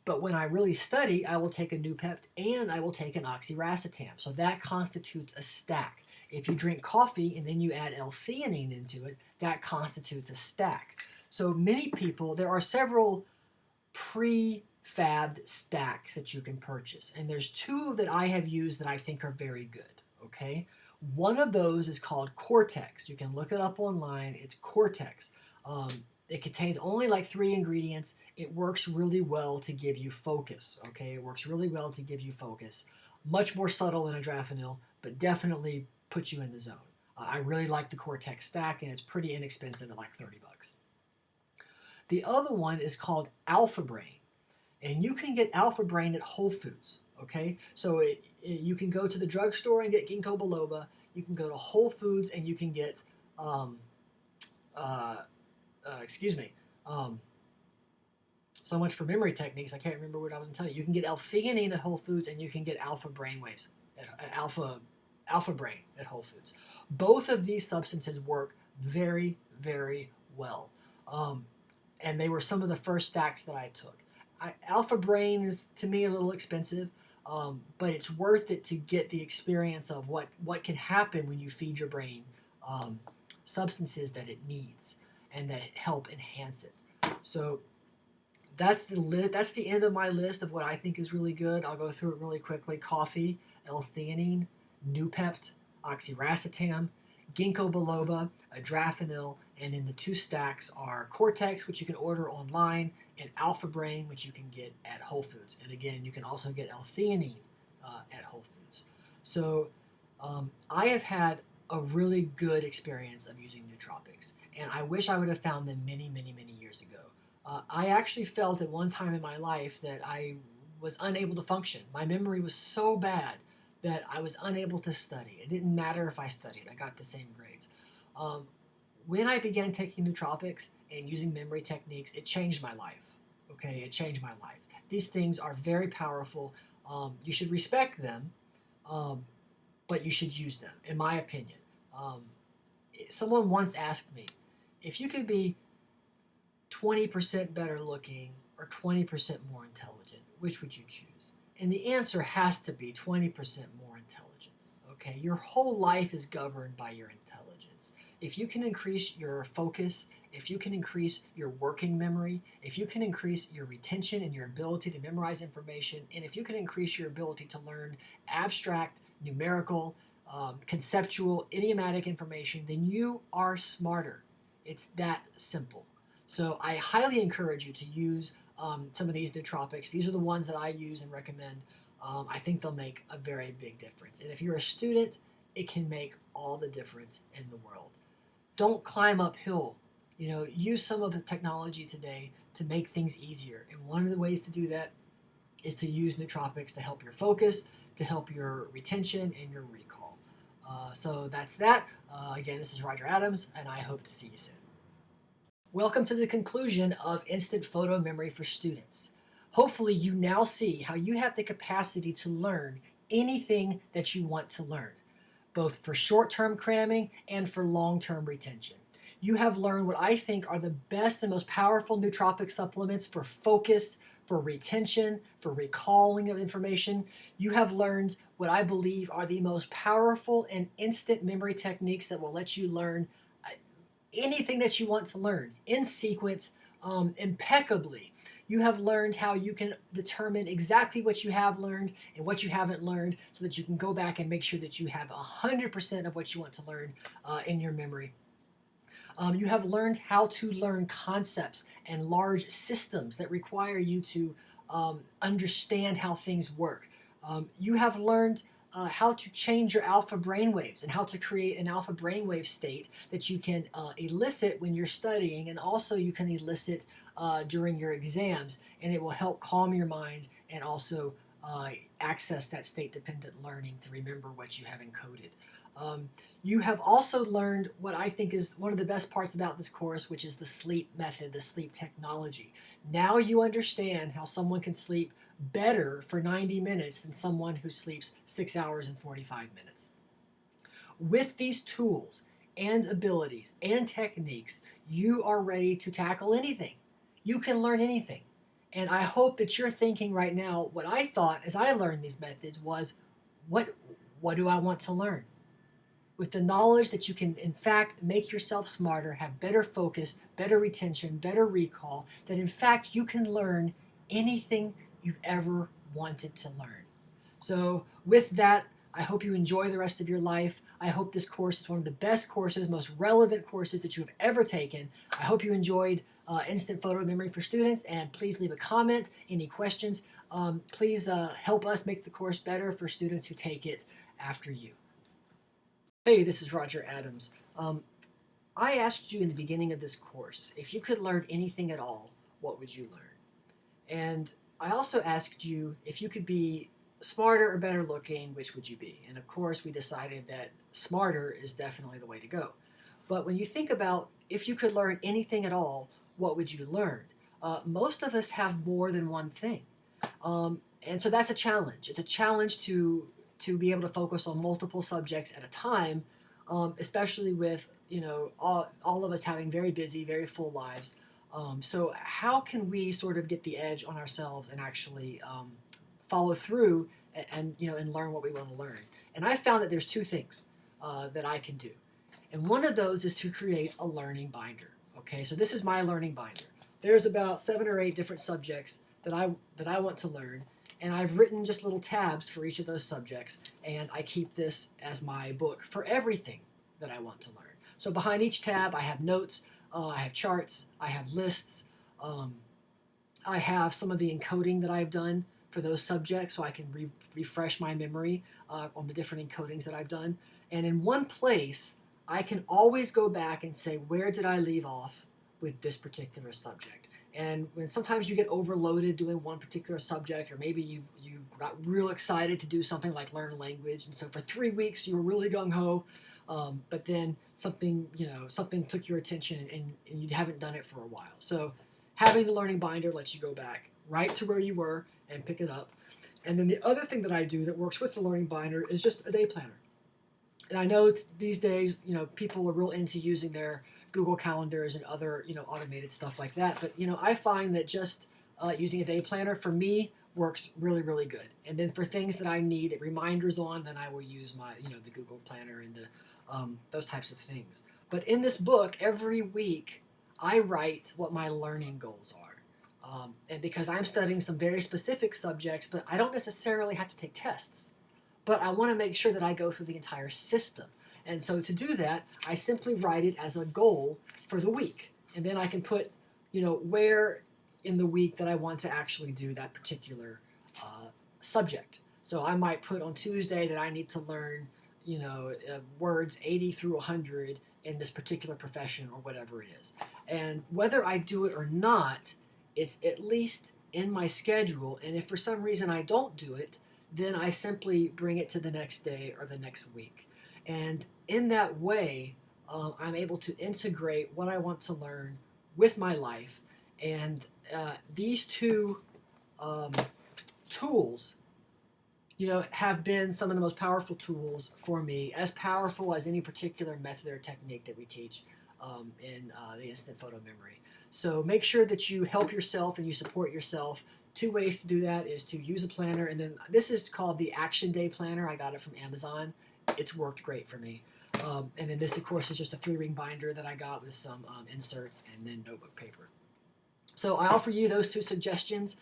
S1: but when I really study, I will take a Noopept and I will take an oxiracetam. So that constitutes a stack. If you drink coffee and then you add L-theanine into it, that constitutes a stack. So many people, there are several prefabbed stacks that you can purchase, and there's two that I have used that I think are very good. Okay, one of those is called Cortex. You can look it up online. It's Cortex. It contains only like 3 ingredients. It works really well to give you focus. Okay, it works really well to give you focus. Much more subtle than adrafinil, but definitely puts you in the zone. I really like the Cortex stack, and it's pretty inexpensive at like 30 bucks. The other one is called Alpha Brain, and you can get Alpha Brain at Whole Foods. Okay, so you can go to the drugstore and get ginkgo biloba. You can go to Whole Foods and you can get, um, uh, excuse me, um, so much for memory techniques. I can't remember what I was going to tell you. You can get L-theanine at Whole Foods, and you can get alpha brainwaves, alpha brain at Whole Foods. Both of these substances work very, very well. And they were some of the first stacks that I took. Alpha brain is, to me, a little expensive, but it's worth it to get the experience of what can happen when you feed your brain substances that it needs and that help enhance it. So that's the end of my list of what I think is really good. I'll go through it really quickly. Coffee, L-theanine, Noopept, oxiracetam, ginkgo biloba, adrafinil, and then the two stacks are Cortex, which you can order online, and Alpha Brain, which you can get at Whole Foods. And again, you can also get L-theanine at Whole Foods. So I have had a really good experience of using nootropics, and I wish I would have found them many, many, many years ago. I actually felt at one time in my life that I was unable to function. My memory was so bad that I was unable to study. It didn't matter if I studied. I got the same grades. When I began taking nootropics and using memory techniques, it changed my life. Okay, it changed my life. These things are very powerful. You should respect them, but you should use them, in my opinion. Someone once asked me, if you could be 20% better looking or 20% more intelligent, which would you choose? And the answer has to be 20% more intelligence. Okay, your whole life is governed by your intelligence. If you can increase your focus, if you can increase your working memory, if you can increase your retention and your ability to memorize information, and if you can increase your ability to learn abstract, numerical, conceptual, idiomatic information, then you are smarter. It's that simple. So I highly encourage you to use some of these nootropics. These are the ones that I use and recommend. I think they'll make a very big difference. And if you're a student, it can make all the difference in the world. Don't climb uphill. Use some of the technology today to make things easier. And one of the ways to do that is to use nootropics to help your focus, to help your retention and your recall. So that's that. Again, this is Roger Adams, and I hope to see you soon. Welcome to the conclusion of Instant Photo Memory for Students. Hopefully you now see how you have the capacity to learn anything that you want to learn, both for short-term cramming and for long-term retention. You have learned what I think are the best and most powerful nootropic supplements for focus, for retention, for recalling of information. You have learned what I believe are the most powerful and instant memory techniques that will let you learn anything that you want to learn in sequence, impeccably. You have learned how you can determine exactly what you have learned and what you haven't learned so that you can go back and make sure that you have 100% of what you want to learn in your memory. You have learned how to learn concepts and large systems that require you to understand how things work. You have learned how to change your alpha brainwaves and how to create an alpha brainwave state that you can elicit when you're studying, and also you can elicit during your exams, and it will help calm your mind and also access that state-dependent learning to remember what you have encoded. You have also learned what I think is one of the best parts about this course, which is the sleep method, the sleep technology. Now you understand how someone can sleep better for 90 minutes than someone who sleeps 6 hours and 45 minutes. With these tools and abilities and techniques, you are ready to tackle anything. You can learn anything. And I hope that you're thinking right now, what I thought as I learned these methods was, what do I want to learn? With the knowledge that you can, in fact, make yourself smarter, have better focus, better retention, better recall, that in fact you can learn anything you've ever wanted to learn. So with that, I hope you enjoy the rest of your life. I hope this course is one of the best courses, most relevant courses that you have ever taken. I hope you enjoyed Instant Photo Memory for Students, and please leave a comment, any questions. Please help us make the course better for students who take it after you. Hey, this is Roger Adams. I asked you in the beginning of this course, if you could learn anything at all, what would you learn? And I also asked you if you could be smarter or better looking, which would you be? And of course, we decided that smarter is definitely the way to go. But when you think about if you could learn anything at all, what would you learn? Most of us have more than one thing. And so that's a challenge. It's a challenge to be able to focus on multiple subjects at a time, especially with all of us having very busy, very full lives. So how can we sort of get the edge on ourselves and actually follow through and learn what we want to learn? And I found that there's two things that I can do, and one of those is to create a learning binder. Okay, so this is my learning binder. There's about 7 or 8 different subjects that I want to learn, and I've written just little tabs for each of those subjects, and I keep this as my book for everything that I want to learn. So behind each tab, I have notes, I have charts, I have lists, I have some of the encoding that I've done for those subjects, so I can refresh my memory on the different encodings that I've done. And in one place, I can always go back and say, where did I leave off with this particular subject? And when sometimes you get overloaded doing one particular subject, or maybe you've got real excited to do something like learn a language, and so for 3 weeks you were really gung ho, but then something took your attention and you haven't done it for a while. So having the learning binder lets you go back right to where you were and pick it up. And then the other thing that I do that works with the learning binder is just a day planner. And I know these days, people are real into using their Google calendars and other, automated stuff like that. But, I find that just using a day planner for me works really, really good. And then for things that I need reminders on, then I will use my, the Google Planner and those types of things. But in this book, every week, I write what my learning goals are. And because I'm studying some very specific subjects, but I don't necessarily have to take tests. But I want to make sure that I go through the entire system. And so to do that, I simply write it as a goal for the week. And then I can put, where in the week that I want to actually do that particular subject. So I might put on Tuesday that I need to learn, words 80 through 100 in this particular profession or whatever it is. And whether I do it or not, it's at least in my schedule. And if for some reason I don't do it, then I simply bring it to the next day or the next week. And in that way, I'm able to integrate what I want to learn with my life. And these two tools, have been some of the most powerful tools for me, as powerful as any particular method or technique that we teach in the instant photo memory. So make sure that you help yourself and you support yourself. 2 ways to do that is to use a planner, and then this is called the Action Day Planner. I got it from Amazon. It's worked great for me. And then this, of course, is just a 3-ring binder that I got with some inserts and then notebook paper. So I offer you those 2 suggestions.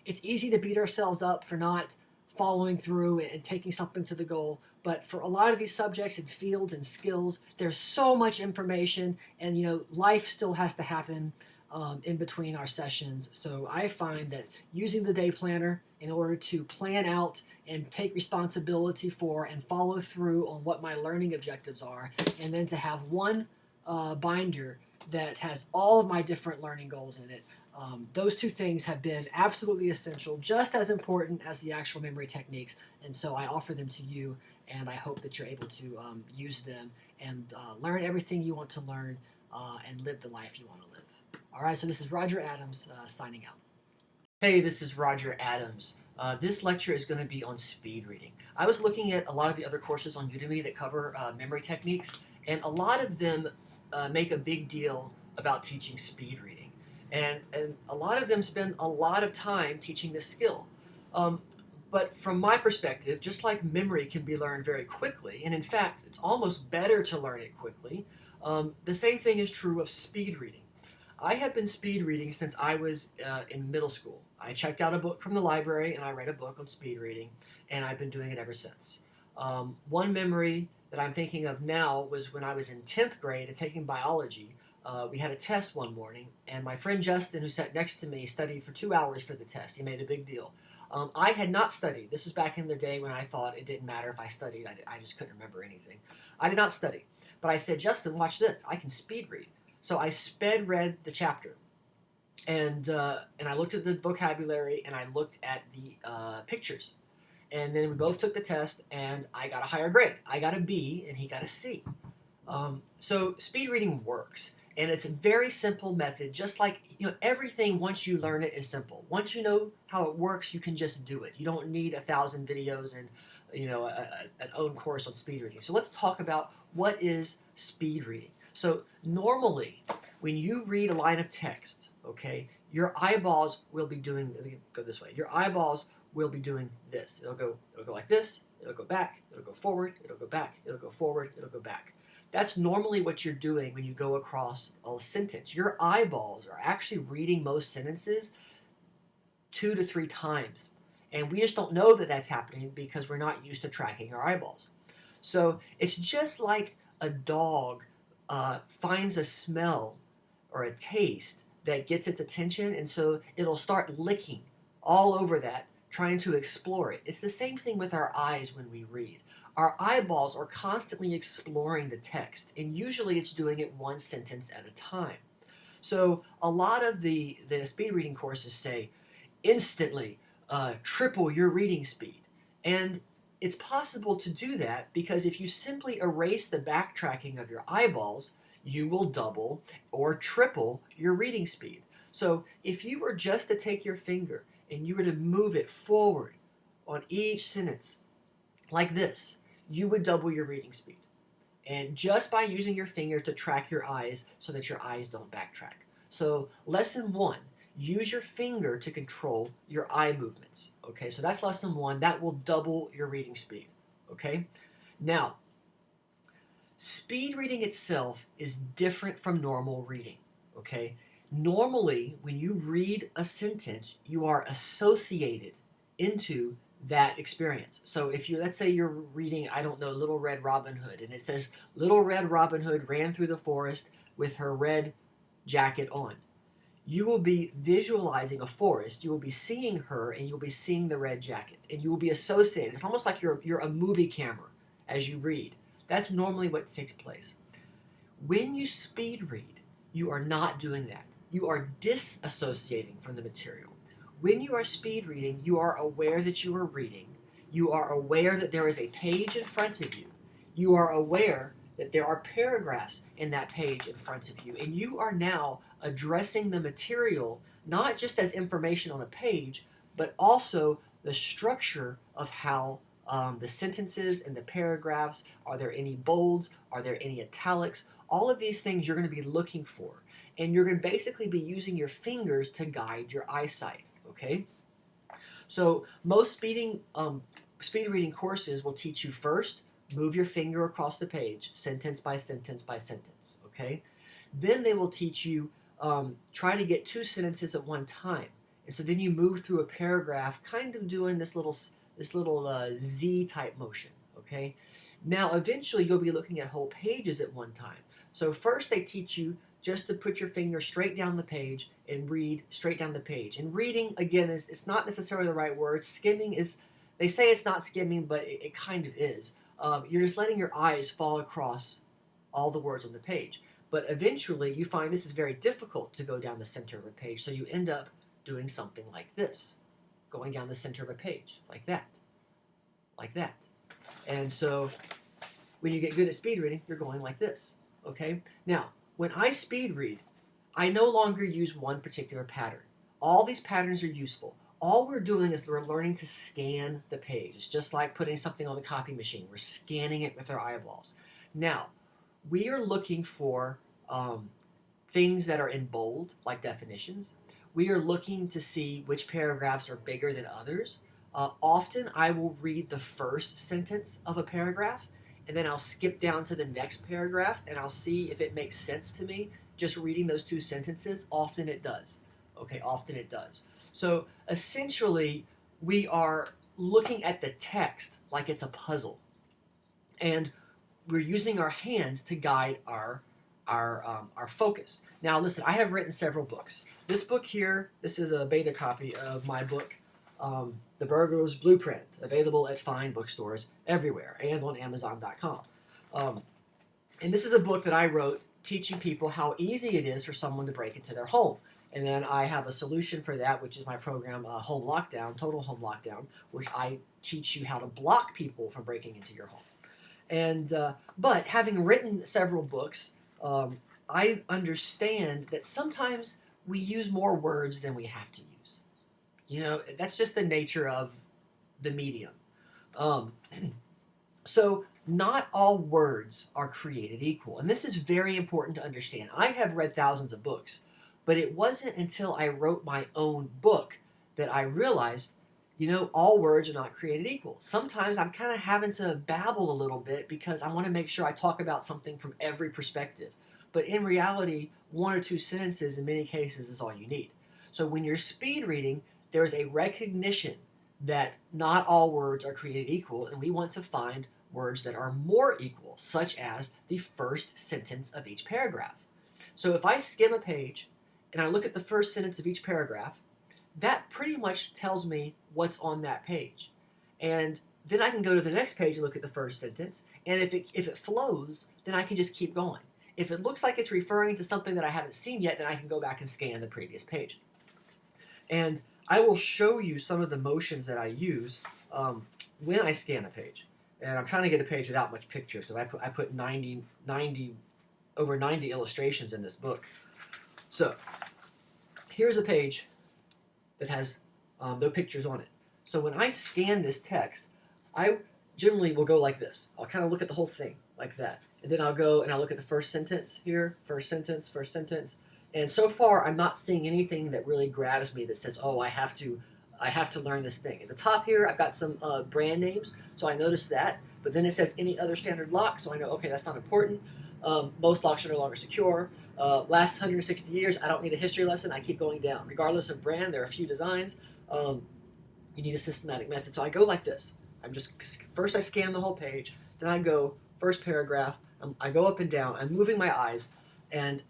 S1: It's easy to beat ourselves up for not following through and taking something to the goal. But for a lot of these subjects and fields and skills, there's so much information, and life still has to happen in between our sessions. So I find that using the day planner in order to plan out and take responsibility for and follow through on what my learning objectives are, and then to have one binder that has all of my different learning goals in it. Those 2 things have been absolutely essential, just as important as the actual memory techniques, and so I offer them to you, and I hope that you're able to use them and learn everything you want to learn and live the life you want to live. All right, so this is Roger Adams signing out. Hey, this is Roger Adams. This lecture is going to be on speed reading. I was looking at a lot of the other courses on Udemy that cover memory techniques, and a lot of them make a big deal about teaching speed reading. And a lot of them spend a lot of time teaching this skill. But from my perspective, just like memory can be learned very quickly, and in fact, it's almost better to learn it quickly, the same thing is true of speed reading. I have been speed reading since I was in middle school. I checked out a book from the library and I read a book on speed reading, and I've been doing it ever since. One memory that I'm thinking of now was when I was in 10th grade and taking biology. We had a test one morning, and my friend Justin, who sat next to me, studied for 2 hours for the test. He made a big deal. I had not studied. This was back in the day when I thought it didn't matter if I studied. I just couldn't remember anything. I did not study. But I said, Justin, watch this. I can speed read. So I sped read the chapter. and I looked at the vocabulary and I looked at the pictures. And then we both took the test, and I got a higher grade. I got a B, and he got a C. So speed reading works, and it's a very simple method. Just like everything, once you learn it, is simple. Once you know how it works, you can just do it. You don't need 1,000 videos and an own course on speed reading. So let's talk about what is speed reading. So normally, when you read a line of text, okay, your eyeballs will be doing. Let me go this way. Your eyeballs will be doing this. It'll go like this. It'll go back. It'll go forward. It'll go back. It'll go forward. It'll go back. That's normally what you're doing when you go across a sentence. Your eyeballs are actually reading most sentences 2 to 3 times. And we just don't know that that's happening because we're not used to tracking our eyeballs. So it's just like a dog finds a smell or a taste that gets its attention, and so it'll start licking all over that, trying to explore it. It's the same thing with our eyes when we read. Our eyeballs are constantly exploring the text, and usually it's doing it one sentence at a time. So a lot of the speed reading courses say instantly triple your reading speed. And it's possible to do that because if you simply erase the backtracking of your eyeballs, you will double or triple your reading speed. So if you were just to take your finger and you were to move it forward on each sentence like this, you would double your reading speed. And just by using your finger to track your eyes so that your eyes don't backtrack. So lesson 1, use your finger to control your eye movements. Okay, so that's lesson 1. That will double your reading speed. Okay, now speed reading itself is different from normal reading. Okay, normally when you read a sentence, you are associated into that experience. So if you, let's say you're reading, I don't know, Little Red Robin Hood, and it says Little Red Robin Hood ran through the forest with her red jacket on. You will be visualizing a forest, you will be seeing her, and you'll be seeing the red jacket, and you will be associated. It's almost like you're a movie camera as you read. That's normally what takes place. When you speed read, you are not doing that. You are disassociating from the material. When you are speed reading, you are aware that you are reading. You are aware that there is a page in front of you. You are aware that there are paragraphs in that page in front of you. And you are now addressing the material, not just as information on a page, but also the structure of how the sentences and the paragraphs, are there any bolds? Are there any italics? All of these things you're going to be looking for. And you're going to basically be using your fingers to guide your eyesight. Okay, so most speed reading courses will teach you first, move your finger across the page, sentence by sentence by sentence. Okay, then they will teach you try to get 2 sentences at one time, and so then you move through a paragraph, kind of doing this little Z type motion. Okay, now eventually you'll be looking at whole pages at one time. So first they teach you just to put your finger straight down the page and read straight down the page. And reading, again, it's not necessarily the right word. Skimming is, they say it's not skimming, but it kind of is. You're just letting your eyes fall across all the words on the page. But eventually you find this is very difficult to go down the center of a page, so you end up doing something like this, going down the center of a page, like that, like that. And so when you get good at speed reading, you're going like this, okay? Now, when I speed read, I no longer use one particular pattern. All these patterns are useful. All we're doing is we're learning to scan the page. It's just like putting something on the copy machine. We're scanning it with our eyeballs. Now, we are looking for things that are in bold, like definitions. We are looking to see which paragraphs are bigger than others. Often, I will read the first sentence of a paragraph, and then I'll skip down to the next paragraph, and I'll see if it makes sense to me. Just reading those 2 sentences, often it does. Okay, often it does. So essentially, we are looking at the text like it's a puzzle, and we're using our hands to guide our focus. Now, listen, I have written several books. This book here, this is a beta copy of my book, The Burglar's Blueprint, available at fine bookstores everywhere and on Amazon.com. And this is a book that I wrote teaching people how easy it is for someone to break into their home. And then I have a solution for that, which is my program, Home Lockdown, Total Home Lockdown, which I teach you how to block people from breaking into your home. And but having written several books, I understand that sometimes we use more words than we have to use. You know, that's just the nature of the medium. Um, so not all words are created equal, and this is very important to understand. I have read thousands of books, but it wasn't until I wrote my own book that I realized, you know, all words are not created equal. Sometimes I'm kind of having to babble a little bit because I want to make sure I talk about something from every perspective. But in reality, one or two sentences in many cases is all you need. So when you're speed reading, there's a recognition that not all words are created equal, and we want to find words that are more equal, such as the first sentence of each paragraph. So if I skim a page and I look at the first sentence of each paragraph, that pretty much tells me what's on that page. And then I can go to the next page and look at the first sentence, and if it flows, then I can just keep going. If it looks like it's referring to something that I haven't seen yet, then I can go back and scan the previous page. And I will show you some of the motions that I use when I scan a page. And I'm trying to get a page without much pictures because I put over 90 illustrations in this book. So here's a page that has no pictures on it. So when I scan this text, I generally will go like this. I'll kind of look at the whole thing like that. And then I'll go and I'll look at the first sentence here, first sentence, first sentence. And so far, I'm not seeing anything that really grabs me that says, oh, I have to learn this thing. At the top here, I've got some brand names, so I noticed that. But then it says any other standard lock, so I know, okay, that's not important. Most locks are no longer secure. Last 160 years, I don't need a history lesson. I keep going down. Regardless of brand, there are a few designs. You need a systematic method. So I go like this. First I scan the whole page. Then I go first paragraph. I go up and down. I'm moving my eyes, and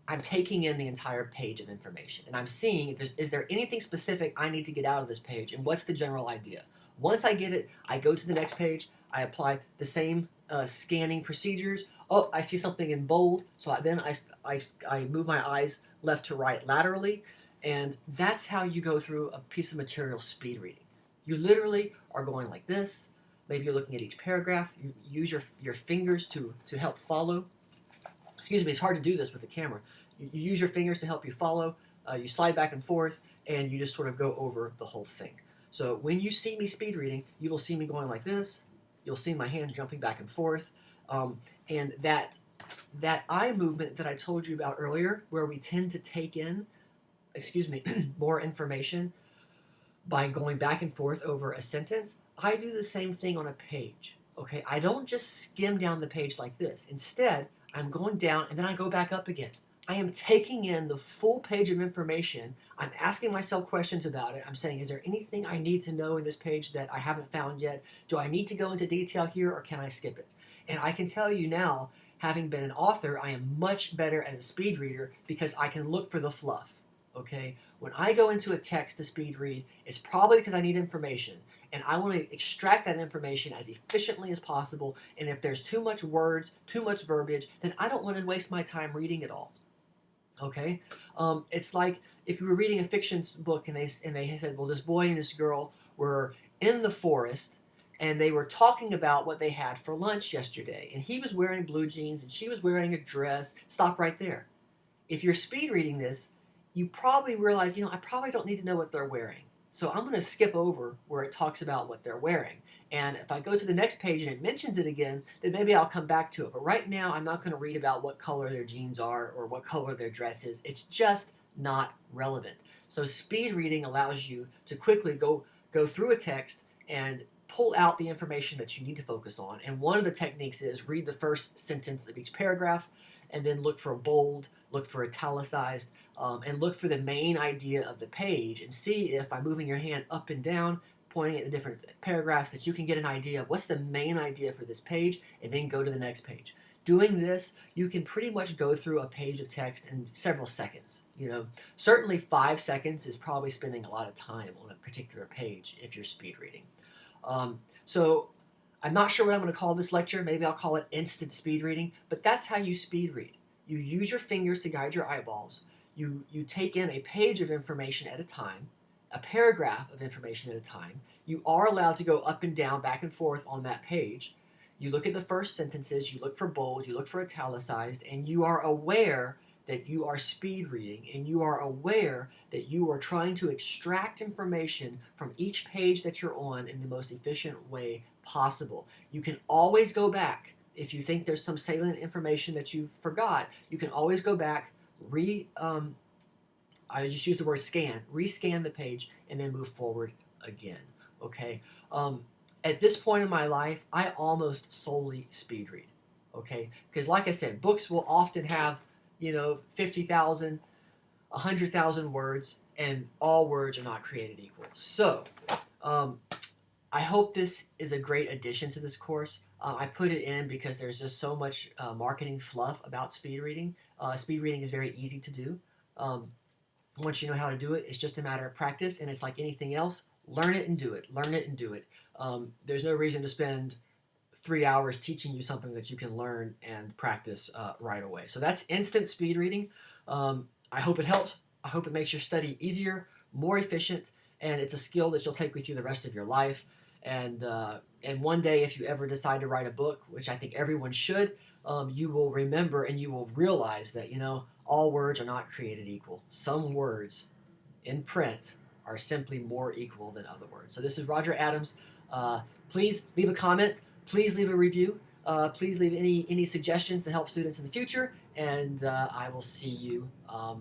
S1: I'm taking in the entire page of information. And I'm seeing, is there anything specific I need to get out of this page, and what's the general idea? Once I get it, I go to the next page. I apply the same scanning procedures. Oh, I see something in bold, so then I move my eyes left to right laterally, and that's how you go through a piece of material speed reading. You literally are going like this. Maybe you're looking at each paragraph. You use your fingers to help follow. Excuse me, it's hard to do this with the camera. You use your fingers to help you follow. You slide back and forth, and you just sort of go over the whole thing. So when you see me speed reading, you will see me going like this. You'll see my hand jumping back and forth. And that eye movement that I told you about earlier, where we tend to take in, more information by going back and forth over a sentence, I do the same thing on a page. Okay, I don't just skim down the page like this. Instead, I'm going down and then I go back up again. I am taking in the full page of information. I'm asking myself questions about it. I'm saying, is there anything I need to know in this page that I haven't found yet? Do I need to go into detail here, or can I skip it? And I can tell you now, having been an author, I am much better as a speed reader because I can look for the fluff. Okay? When I go into a text to speed read, it's probably because I need information, and I want to extract that information as efficiently as possible. And if there's too much words, too much verbiage, then I don't want to waste my time reading it all. Okay, it's like if you were reading a fiction book and they said, well, this boy and this girl were in the forest and they were talking about what they had for lunch yesterday, and he was wearing blue jeans and she was wearing a dress. Stop right there. If you're speed reading this, you probably realize, I probably don't need to know what they're wearing. So I'm going to skip over where it talks about what they're wearing. And if I go to the next page and it mentions it again, then maybe I'll come back to it. But right now, I'm not going to read about what color their jeans are or what color their dress is. It's just not relevant. So speed reading allows you to quickly go through a text and pull out the information that you need to focus on. And one of the techniques is read the first sentence of each paragraph and then look for bold, look for italicized, and look for the main idea of the page and see if by moving your hand up and down, pointing at the different paragraphs, that you can get an idea of what's the main idea for this page, and then go to the next page. Doing this, you can pretty much go through a page of text in several seconds. Certainly 5 seconds is probably spending a lot of time on a particular page if you're speed reading. So I'm not sure what I'm going to call this lecture. Maybe I'll call it instant speed reading, but that's how you speed read. You use your fingers to guide your eyeballs.
S2: You take in a page of information at a time, a paragraph of information at a time. You are allowed to go up and down, back and forth on that page. You look at the first sentences, you look for bold, you look for italicized, and you are aware that you are speed reading, and you are aware that you are trying to extract information from each page that you're on in the most efficient way possible. You can always go back. If you think there's some salient information that you forgot, you can always go back, I just use the word scan, rescan the page, and then move forward again. Okay. At this point in my life, I almost solely speed read. Okay, because like I said, books will often have 50,000, 100,000 words, and all words are not created equal. So, I hope this is a great addition to this course. I put it in because there's just so much marketing fluff about speed reading. Speed reading is very easy to do. Once you know how to do it, it's just a matter of practice, and it's like anything else. Learn it and do it. Learn it and do it. There's no reason to spend 3 hours teaching you something that you can learn and practice right away. So that's instant speed reading. I hope it helps. I hope it makes your study easier, more efficient, and it's a skill that you'll take with you the rest of your life. And one day, if you ever decide to write a book, which I think everyone should, you will remember and you will realize that all words are not created equal. Some words in print are simply more equal than other words. So this is Roger Adams. Please leave a comment. Please leave a review. Please leave any suggestions to help students in the future. And I will see you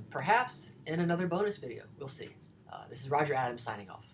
S2: perhaps in another bonus video. We'll see. This is Roger Adams signing off.